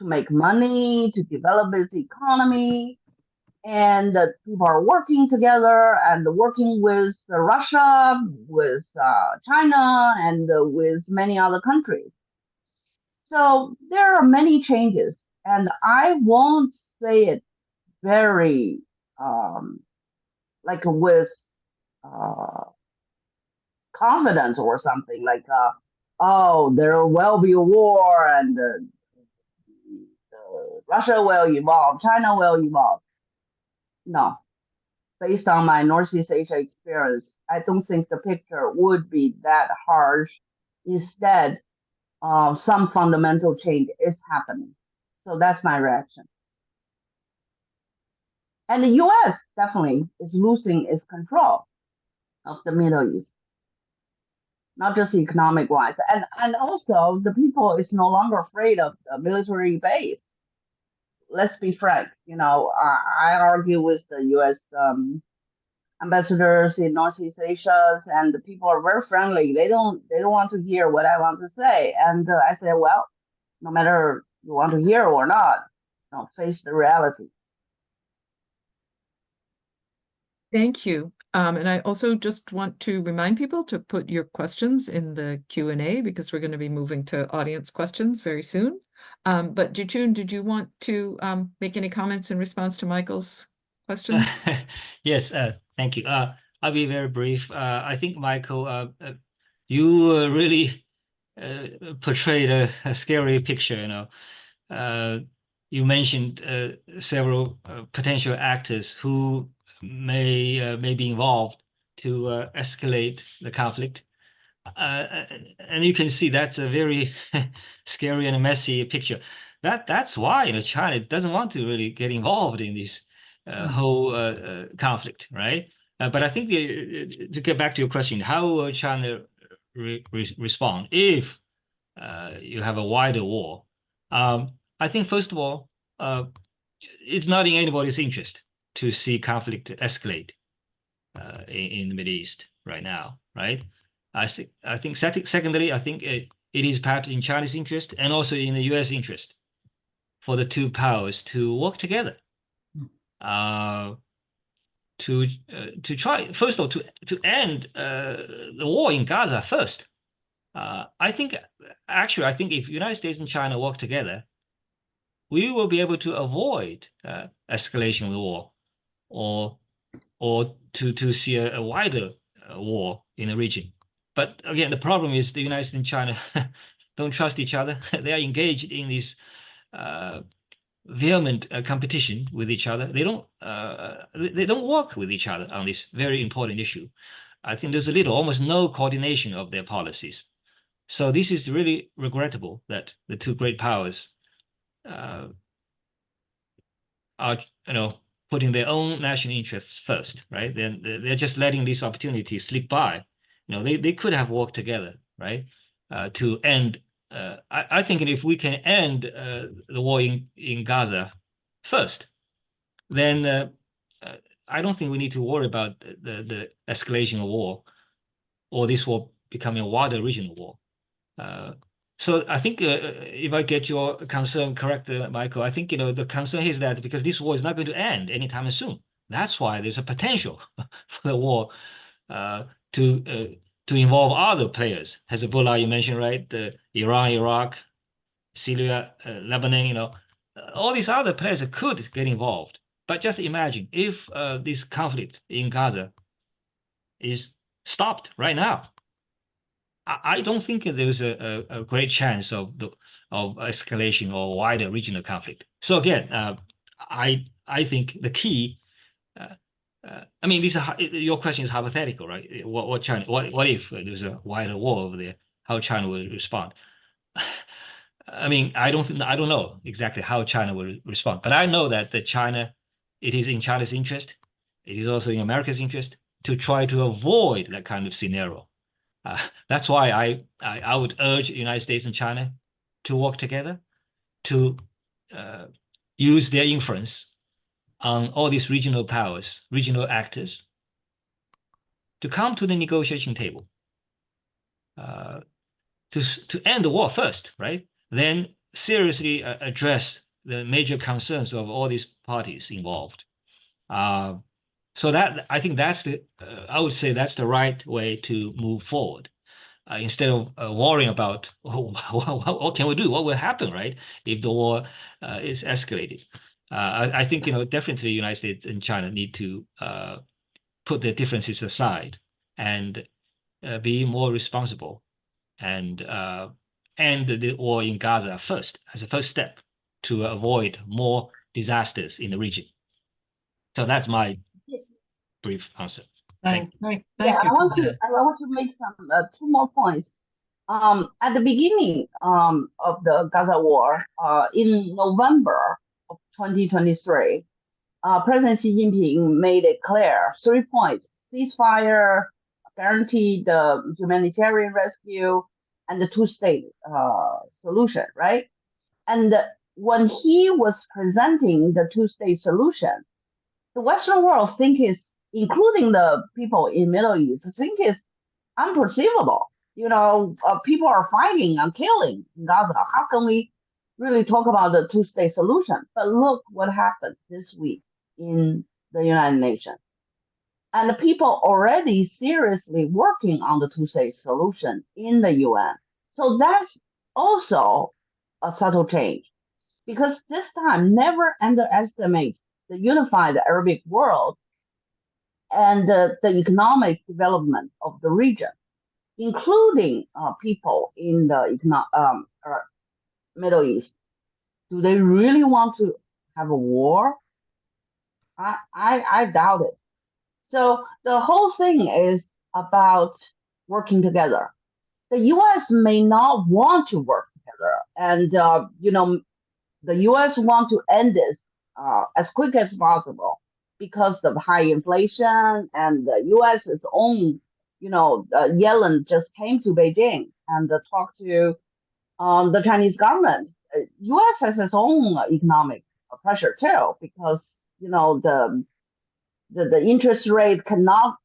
make money, to develop its economy, and people are working together and working with Russia, with China, and with many other countries. So there are many changes, and I won't say it very like with confidence or something like, oh, there will be a war and Russia will evolve, China will evolve. No, based on my Northeast Asia experience, I don't think the picture would be that harsh. Instead, some fundamental change is happening. So that's my reaction. And the US definitely is losing its control of the Middle East, not just economic wise. And also the people is no longer afraid of the military base. Let's be frank, I argue with the US ambassadors in Northeast Asia, and the people are very friendly. They don't want to hear what I want to say. And I said, well, no matter you want to hear or not, face the reality. Thank you. And I also just want to remind people to put your questions in the Q&A because we're going to be moving to audience questions very soon. But Jichun, did you want to make any comments in response to Michael's questions? Yes, thank you. I'll be very brief. I think, Michael, you really portrayed a scary picture. You mentioned several potential actors who may be involved to escalate the conflict. And you can see that's a very scary and messy picture. That's why China doesn't want to really get involved in this whole conflict, right? But I think to get back to your question, how will China respond if you have a wider war? I think first of all, it's not in anybody's interest to see conflict escalate in the Middle East right now, right? I think secondly, I think it is perhaps in China's interest and also in the US interest for the two powers to work together. try, first of all, to end the war in Gaza first. I think if United States and China work together, we will be able to avoid escalation of the war, or to see a wider war in the region. But again, the problem is the United States and China don't trust each other. They are engaged in this vehement competition with each other. They don't work with each other on this very important issue. I think there's almost no coordination of their policies. So this is really regrettable that the two great powers are, putting their own national interests first, right? They're just letting this opportunity slip by. They could have worked together, right? To end. I think if we can end the war in Gaza first, then I don't think we need to worry about the escalation of war, or this war becoming a wider regional war. So I think if I get your concern correct, Michael, I think the concern is that because this war is not going to end anytime soon, that's why there's a potential for the war to involve other players. Hezbollah, you mentioned, right? Iran, Iraq, Syria, Lebanon. All these other players could get involved. But just imagine if this conflict in Gaza is stopped right now. I don't think there's a great chance of escalation or wider regional conflict. So again, I think the key. I mean, your question is hypothetical, right? What China? What if there's a wider war over there? How China will respond? I mean, I don't know exactly how China will respond, but I know that it is in China's interest. It is also in America's interest to try to avoid that kind of scenario. That's why I would urge the United States and China to work together to use their influence on all these regional powers, regional actors, to come to the negotiation table, to end the war first, right? Then seriously address the major concerns of all these parties involved. So that I think I would say that's the right way to move forward. Instead of worrying about what can we do, what will happen, right, if the war is escalated. I think definitely the United States and China need to put their differences aside and be more responsible and end the war in Gaza first, as a first step to avoid more disasters in the region. So that's my brief answer. Thank Yeah, you. I want to make some two more points. At the beginning of the Gaza war, in November of 2023, President Xi Jinping made it clear 3 points: ceasefire, guarantee the humanitarian rescue, and the two-state solution, right? And when he was presenting the two-state solution, the Western world including the people in Middle East, think is unperceivable. People are fighting and killing in Gaza. How can we really talk about the two-state solution? But look what happened this week in the United Nations. And the people already seriously working on the two-state solution in the UN. So that's also a subtle change, because this time never underestimate the unified Arabic world and the economic development of the region, including people in the Middle East. Do they really want to have a war? I doubt it. So the whole thing is about working together. The U.S. may not want to work together, and the U.S. want to end this as quick as possible because of high inflation, and the U.S.'s own, Yellen just came to Beijing and talked to the Chinese government. U.S. has its own economic pressure too, because the interest rate cannot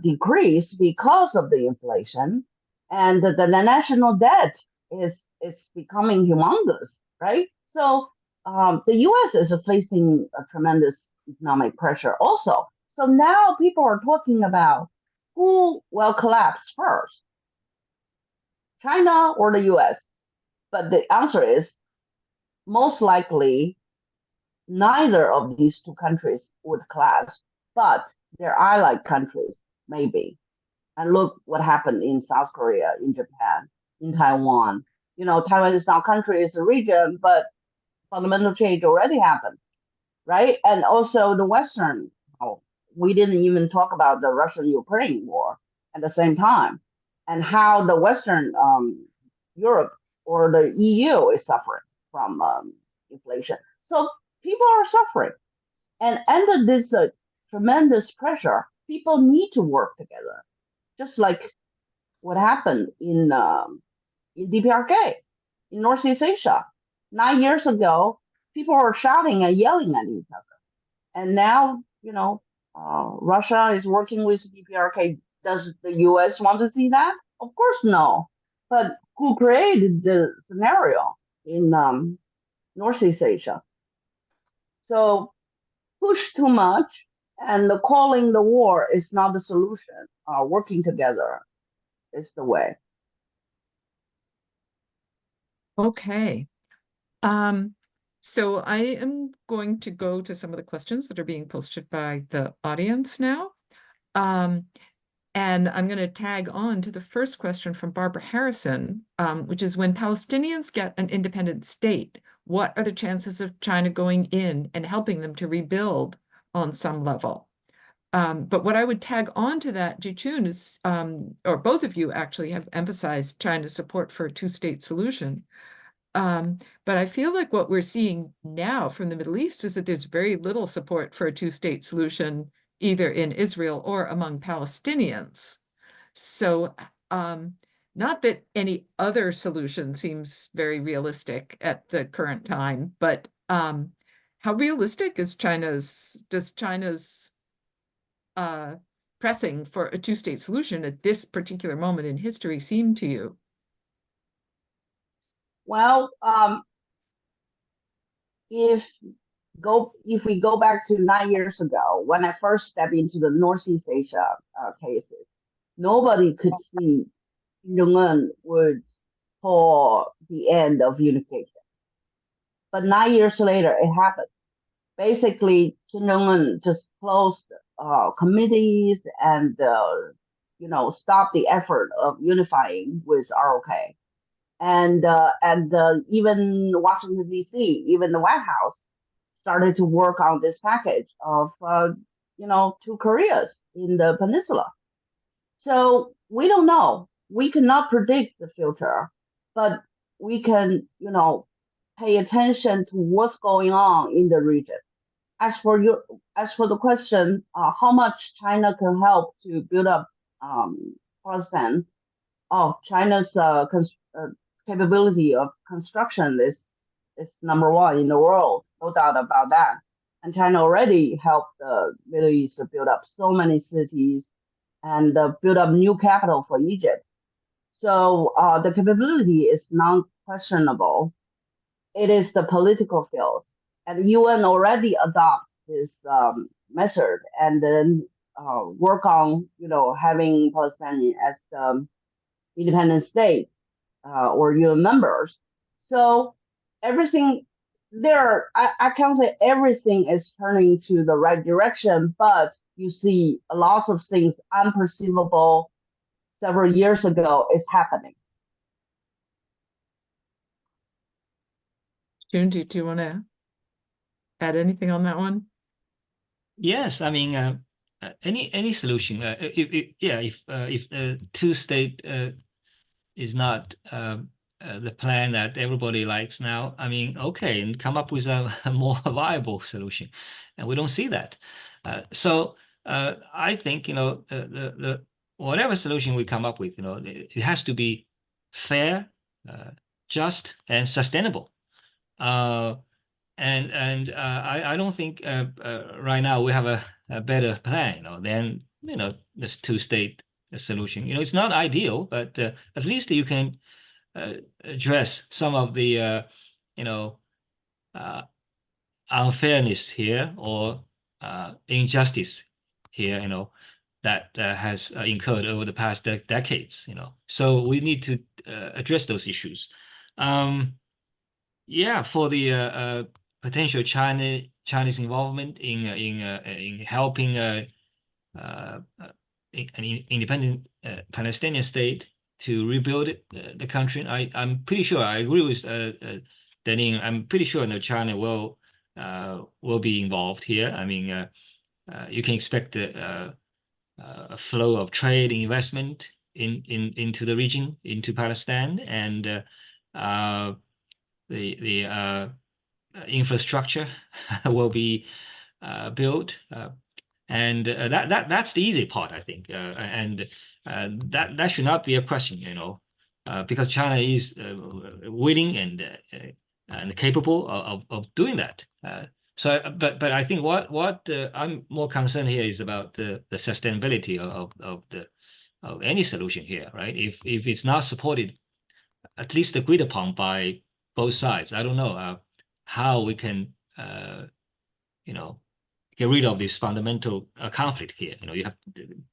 decrease because of the inflation, and the national debt is becoming humongous, right? So the U.S. is facing a tremendous economic pressure also. So now people are talking about who will collapse first, China or the US? But the answer is most likely neither of these two countries would collapse, but their allied countries maybe. And look what happened in South Korea, in Japan, in Taiwan. You know, Taiwan is not a country, it's a region, but fundamental change already happened, right? And also the Western, oh, we didn't even talk about the Russian-Ukraine war at the same time, and how the Western Europe or the EU is suffering from inflation. So people are suffering, and under this tremendous pressure, people need to work together, just like what happened in DPRK, in Northeast Asia. 9 years ago, people were shouting and yelling at each other. And now, you know, Russia is working with DPRK. Does the US want to see that? Of course, no. But who created the scenario in Northeast Asia? So push too much and calling the war is not the solution. Working together is the way. Okay. So I am going to go to some of the questions that are being posted by the audience now. And I'm going to tag on to the first question from Barbara Harrison, which is, when Palestinians get an independent state, what are the chances of China going in and helping them to rebuild on some level? But what I would tag on to that, Jichun, is, or both of you actually have emphasized China's support for a two-state solution. But I feel like what we're seeing now from the Middle East is that there's very little support for a two-state solution, either in Israel or among Palestinians. So not that any other solution seems very realistic at the current time, but how realistic is China's pressing for a two-state solution at this particular moment in history seem to you? Well, if we go back to 9 years ago, when I first stepped into the Northeast Asia cases, nobody could see Kim Jong-un would call the end of unification. But 9 years later, it happened. Basically, Kim Jong-un just closed committees and stopped the effort of unifying with ROK. And even Washington, D.C., even the White House started to work on this package of, two Koreas in the peninsula. So we don't know. We cannot predict the future, but we can, pay attention to what's going on in the region. As for the question, how much China can help to build up Palestine? Oh, China's capability of construction is number one in the world, no doubt about that. And China already helped the Middle East to build up so many cities and build up new capital for Egypt. So the capability is non-questionable. It is the political field. And UN already adopt this method and then work on, having Palestine as the independent state or UN members. So everything there, I can't say everything is turning to the right direction, but you see a lot of things unperceivable several years ago is happening. June, do you want to add anything on that one? Yes, I mean, any solution. If two-state is not the plan that everybody likes now, I mean, okay, and come up with a more viable solution, and we don't see that. So I think the whatever solution we come up with, it has to be fair, just, and sustainable. And I don't think right now we have a better plan, than this two-state solution. It's not ideal, but at least you can address some of the unfairness here or injustice here, that has incurred over the past decades, So we need to address those issues. Yeah, for the potential Chinese involvement in helping an independent Palestinian state to rebuild the country, I'm pretty sure. I agree with Denning. I'm pretty sure China will be involved here. I mean, you can expect a flow of trade and investment into the region, into Palestine, and the infrastructure will be built, and that's the easy part, I think, and that should not be a question, because China is willing and capable of doing that. But I think what I'm more concerned here is about the sustainability of any solution here, right? If it's not supported, at least agreed upon by both sides, I don't know how we can get rid of this fundamental conflict here. You have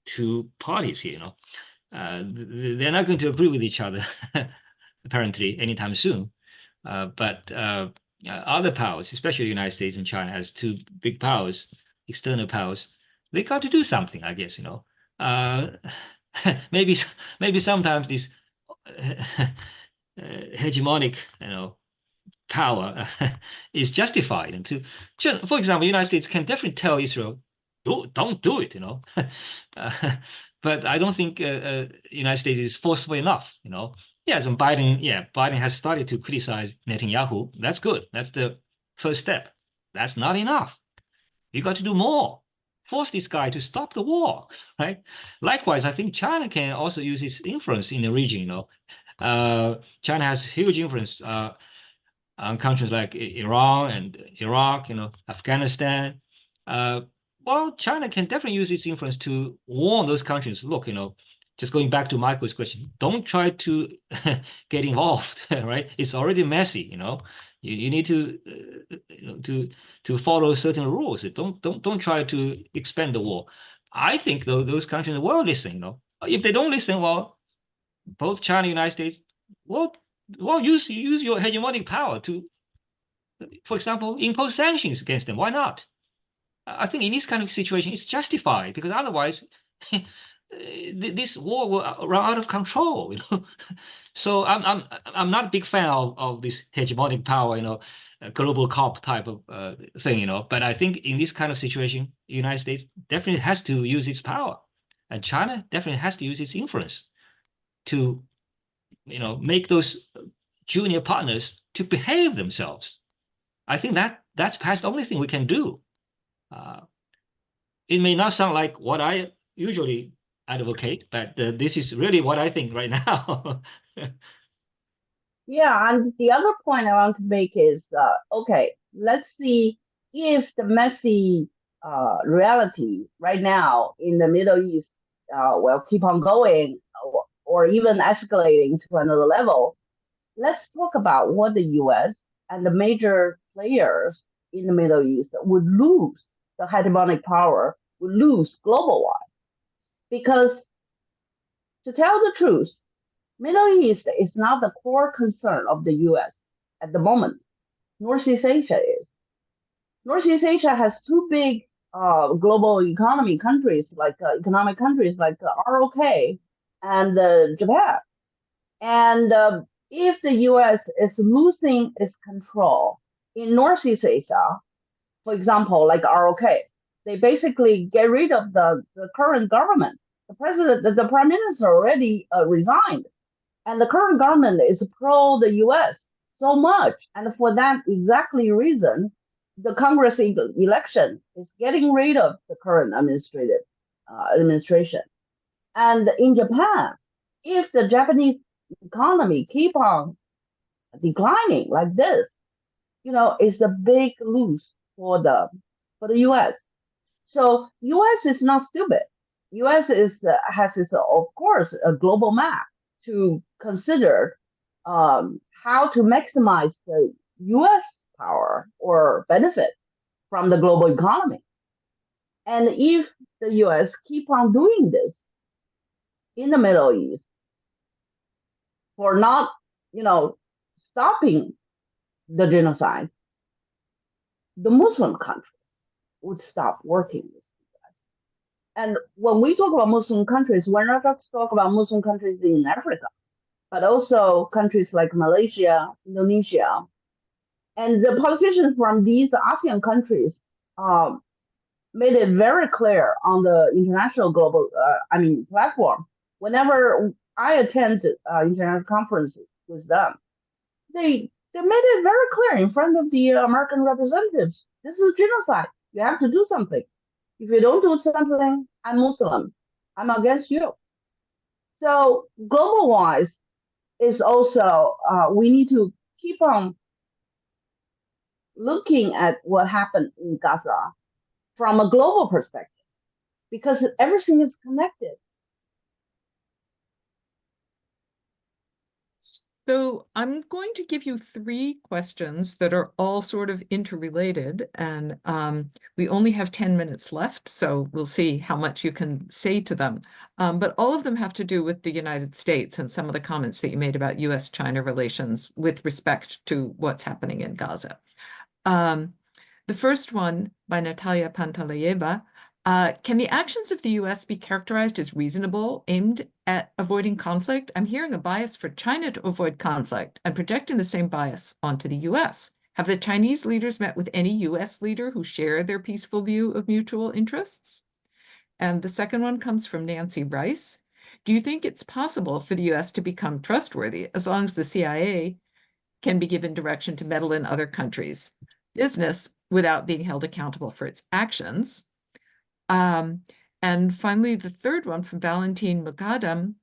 two parties here. They're not going to agree with each other apparently anytime soon. But other powers, especially the United States and China, as two big powers, external powers, they got to do something, I guess. Maybe sometimes this hegemonic, power is justified. And for example, the United States can definitely tell Israel, don't do it, but I don't think United States is forceful enough, Yes, and Biden has started to criticize Netanyahu. That's good. That's the first step. That's not enough. You got to do more. Force this guy to stop the war, right? Likewise, I think China can also use its influence in the region, China has huge influence on countries like Iran and Iraq, Afghanistan. Well, China can definitely use its influence to warn those countries. Look, just going back to Michael's question, don't try to get involved, right? It's already messy, You need to follow certain rules. Don't try to expand the war. I think though those countries will listen, If they don't listen, well, both China and the United States, well, use your hegemonic power to, for example, impose sanctions against them. Why not? I think in this kind of situation, it's justified, because otherwise, this war will run out of control. So I'm not a big fan of this hegemonic power, global cop type of thing, But I think in this kind of situation, the United States definitely has to use its power, and China definitely has to use its influence to, make those junior partners to behave themselves. I think that's perhaps the only thing we can do. It may not sound like what I usually advocate, but this is really what I think right now. Yeah, and the other point I want to make is, okay, let's see if the messy reality right now in the Middle East will keep on going, or even escalating to another level. Let's talk about what the U.S. and the major players in the Middle East would lose the hegemonic power, would lose global-wide. Because to tell the truth, Middle East is not the core concern of the U.S. at the moment. Northeast Asia is. Northeast Asia has two big global economic countries like ROK and Japan. And if the U.S. is losing its control in Northeast Asia, for example, like ROK, they basically get rid of the current government. The president, the prime minister already resigned, and the current government is pro the U.S. so much. And for that exactly reason, the Congress election is getting rid of the current administration. And in Japan, if the Japanese economy keep on declining like this, it's a big lose for the U.S. So U.S. is not stupid. U.S. has its, of course, a global map to consider how to maximize the U.S. power or benefit from the global economy. And if the US keep on doing this in the Middle East for not, stopping the genocide, the Muslim countries would stop working with the US. And when we talk about Muslim countries, we're not just talking about Muslim countries in Africa, but also countries like Malaysia, Indonesia. And the politicians from these ASEAN countries made it very clear on the international platform. Whenever I attend international conferences with them, they made it very clear in front of the American representatives. This is genocide. You have to do something. If you don't do something, I'm Muslim. I'm against you. So global-wise, is also we need to keep on looking at what happened in Gaza from a global perspective, because everything is connected. So I'm going to give you 3 questions that are all sort of interrelated, and we only have 10 minutes left, so we'll see how much you can say to them. But all of them have to do with the United States and some of the comments that you made about US-China relations with respect to what's happening in Gaza. The first one by Natalia Pantalayeva. Can the actions of the US be characterized as reasonable, aimed at avoiding conflict? I'm hearing a bias for China to avoid conflict and projecting the same bias onto the US. Have the Chinese leaders met with any US leader who share their peaceful view of mutual interests? And the second one comes from Nancy Rice. Do you think it's possible for the US to become trustworthy as long as the CIA can be given direction to meddle in other countries' business without being held accountable for its actions? And finally, the third one from Valentin Mukadam,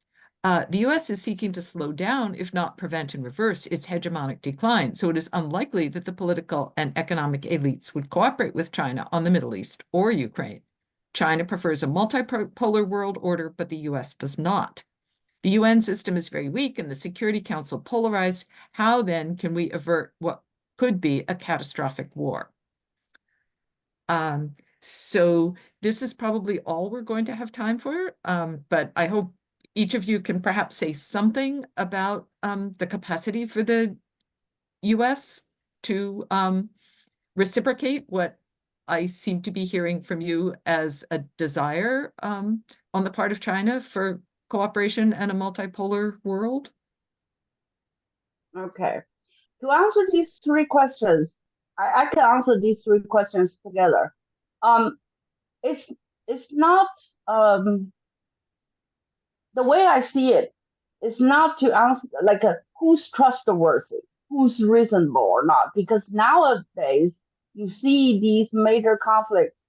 the US is seeking to slow down, if not prevent and reverse, its hegemonic decline. So it is unlikely that the political and economic elites would cooperate with China on the Middle East or Ukraine. China prefers a multipolar world order, but the US does not. The UN system is very weak and the Security Council polarized. How then can we avert what could be a catastrophic war? So this is probably all we're going to have time for, but I hope each of you can perhaps say something about the capacity for the US to reciprocate what I seem to be hearing from you as a desire on the part of China for cooperation and a multipolar world. Okay. To answer these 3 questions, I can answer these 3 questions together. It's not the way I see it. It's not to answer like who's trustworthy, who's reasonable or not, because nowadays you see these major conflict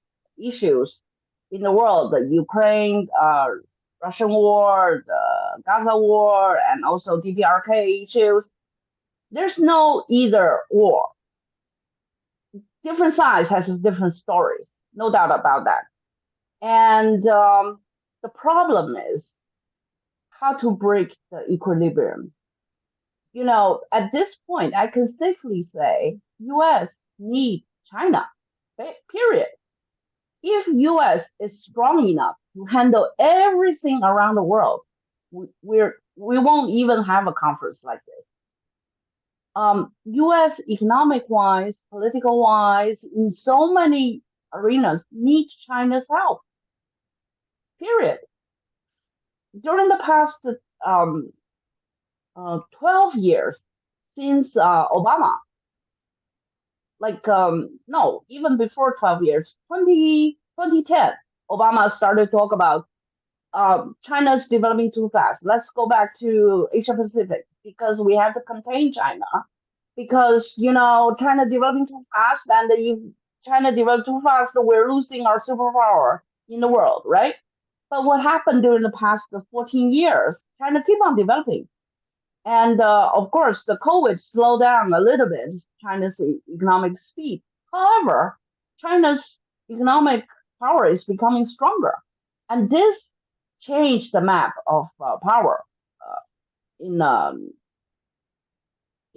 issues in the world: the Ukraine, Russian war, the Gaza war, and also DPRK issues. There's no either or. Different sides has different stories, no doubt about that. And the problem is how to break the equilibrium. At this point, I can safely say US need China, period. If US is strong enough to handle everything around the world, we won't even have a conference like this. US economic-wise, political-wise, in so many arenas, need China's help, period. During the past 12 years since Obama, no, even before 12 years, 2010, Obama started to talk about China's developing too fast. Let's go back to Asia Pacific because we have to contain China. Because, China developing too fast, and if China develop too fast, we're losing our superpower in the world, right? But what happened during the past 14 years? China keep on developing. And of course, the COVID slowed down a little bit China's economic speed. However, China's economic power is becoming stronger. And this changed the map of power in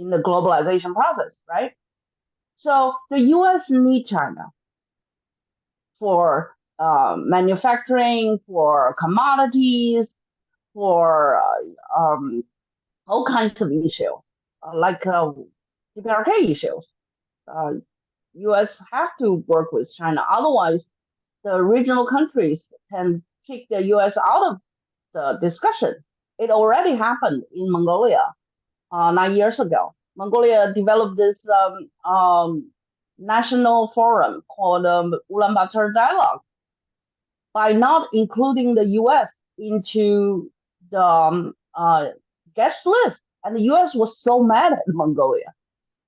the globalization process, right? So the US need China for manufacturing, for commodities, for all kinds of issues, like DPRK issues. U.S. have to work with China, otherwise the regional countries can kick the U.S. out of the discussion. It already happened in Mongolia 9 years ago. Mongolia developed this national forum called Ulaanbaatar Dialogue by not including the U.S. into the guest list. And the U.S. was so mad at Mongolia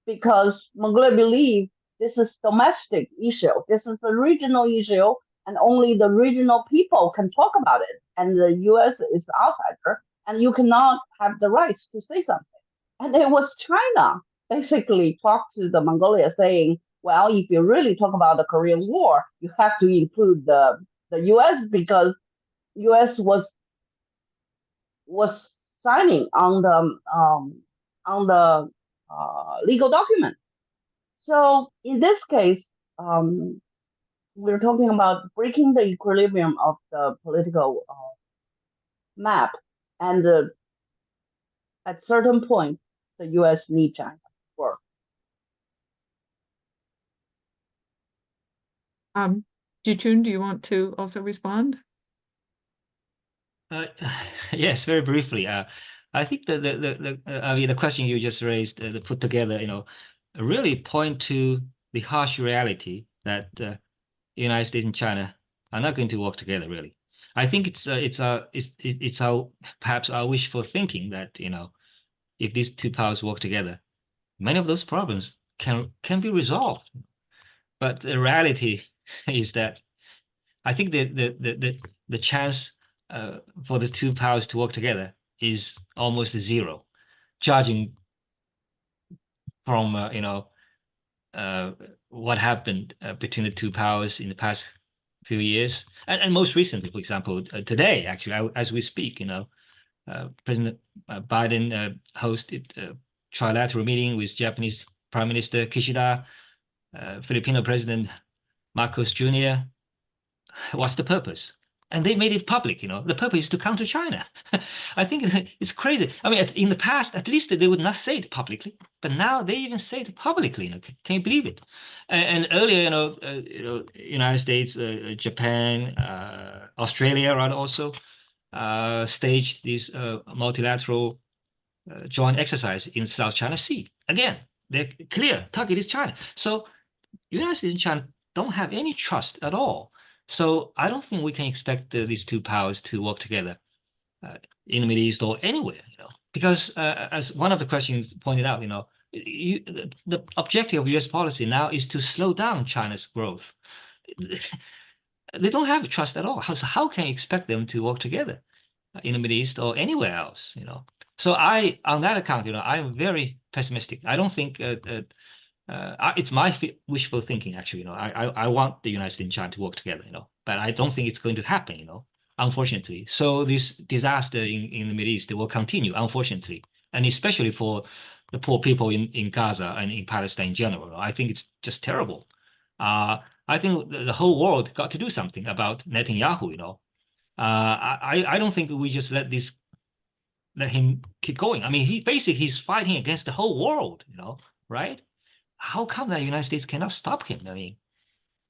because Mongolia believed this is domestic issue. This is a regional issue, and only the regional people can talk about it. And the U.S. is the outsider, and you cannot have the rights to say something. And it was China basically talked to the Mongolia saying, well, if you really talk about the Korean War, you have to include the U.S. because U.S. was signing on the legal document. So in this case, we're talking about breaking the equilibrium of the political map, and at certain point, the U.S. need China for. Jichun, do you want to also respond? Yes, very briefly. I think the question you just raised, the put together, really point to the harsh reality that the United States and China are not going to work together. Really, I think it's our perhaps our wishful thinking that if these two powers work together, many of those problems can be resolved. But the reality is that I think the chance for the two powers to work together is almost zero, judging from what happened between the two powers in the past few years, and most recently, for example, today, actually, as we speak, President Biden hosted a trilateral meeting with Japanese Prime Minister Kishida, Filipino President Marcos Jr. What's the purpose? And they made it public, the purpose is to counter China. I think it's crazy. I mean, in the past, at least they would not say it publicly, but now they even say it publicly. Can you believe it? And earlier, United States, Japan, Australia, right, also staged this multilateral joint exercise in South China Sea. Again, they're clear, target is China. So United States and China don't have any trust at all. So I don't think we can expect these two powers to work together in the Middle East or anywhere, because as one of the questions pointed out, the objective of U.S. policy now is to slow down China's growth. They don't have trust at all. So how can you expect them to work together in the Middle East or anywhere else? So on that account, I'm very pessimistic. I don't think it's my wishful thinking, actually. I want the United States and China to work together, but I don't think it's going to happen, unfortunately. So this disaster in the Middle East will continue, unfortunately, and especially for the poor people in Gaza and in Palestine in general. I think it's just terrible. I think the whole world got to do something about Netanyahu. I don't think we just let him keep going. I mean, he's fighting against the whole world, right? How come the United States cannot stop him? I mean,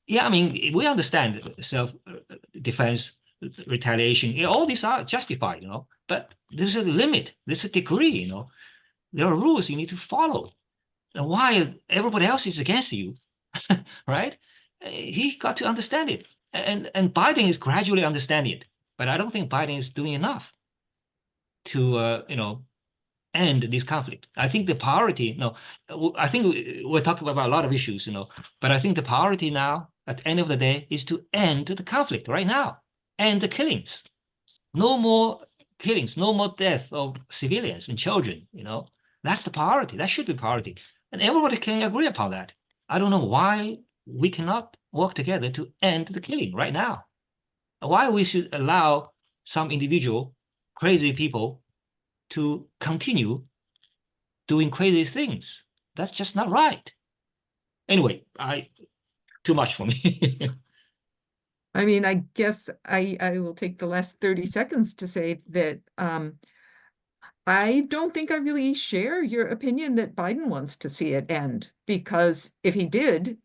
yeah, I mean, we understand self-defense, retaliation, all these are justified, but there's a limit, there's a degree, there are rules you need to follow. And while everybody else is against you, right? He got to understand it. And Biden is gradually understanding it, but I don't think Biden is doing enough to, end this conflict. I think the priority, I think we're talking about a lot of issues, but I think the priority now, at the end of the day, is to end the conflict right now, end the killings. No more killings, no more death of civilians and children, That's the priority. That should be priority. And everybody can agree upon that. I don't know why we cannot work together to end the killing right now. Why we should allow some individual crazy people to continue doing crazy things. That's just not right. Anyway, too much for me. I mean, I guess I will take the last 30 seconds to say that I don't think I really share your opinion that Biden wants to see it end, because if he did,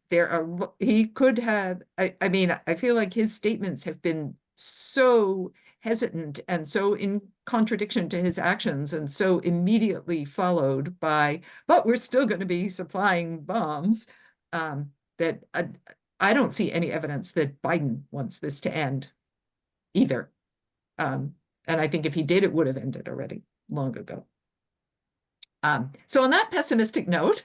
he could have, I mean, I feel like his statements have been so hesitant and so in contradiction to his actions, and so immediately followed by, but we're still going to be supplying bombs, that I don't see any evidence that Biden wants this to end either. And I think if he did, it would have ended already long ago. So on that pessimistic note,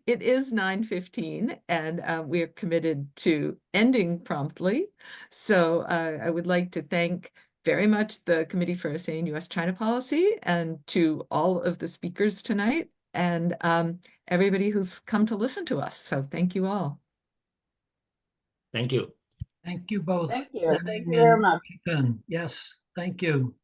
it is 9:15 and we're committed to ending promptly. So I would like to thank very much the Committee for Sane U.S.-China Policy and to all of the speakers tonight and everybody who's come to listen to us. So thank you all. Thank you. Thank you both. Thank you. Thank you very much. Yes, thank you.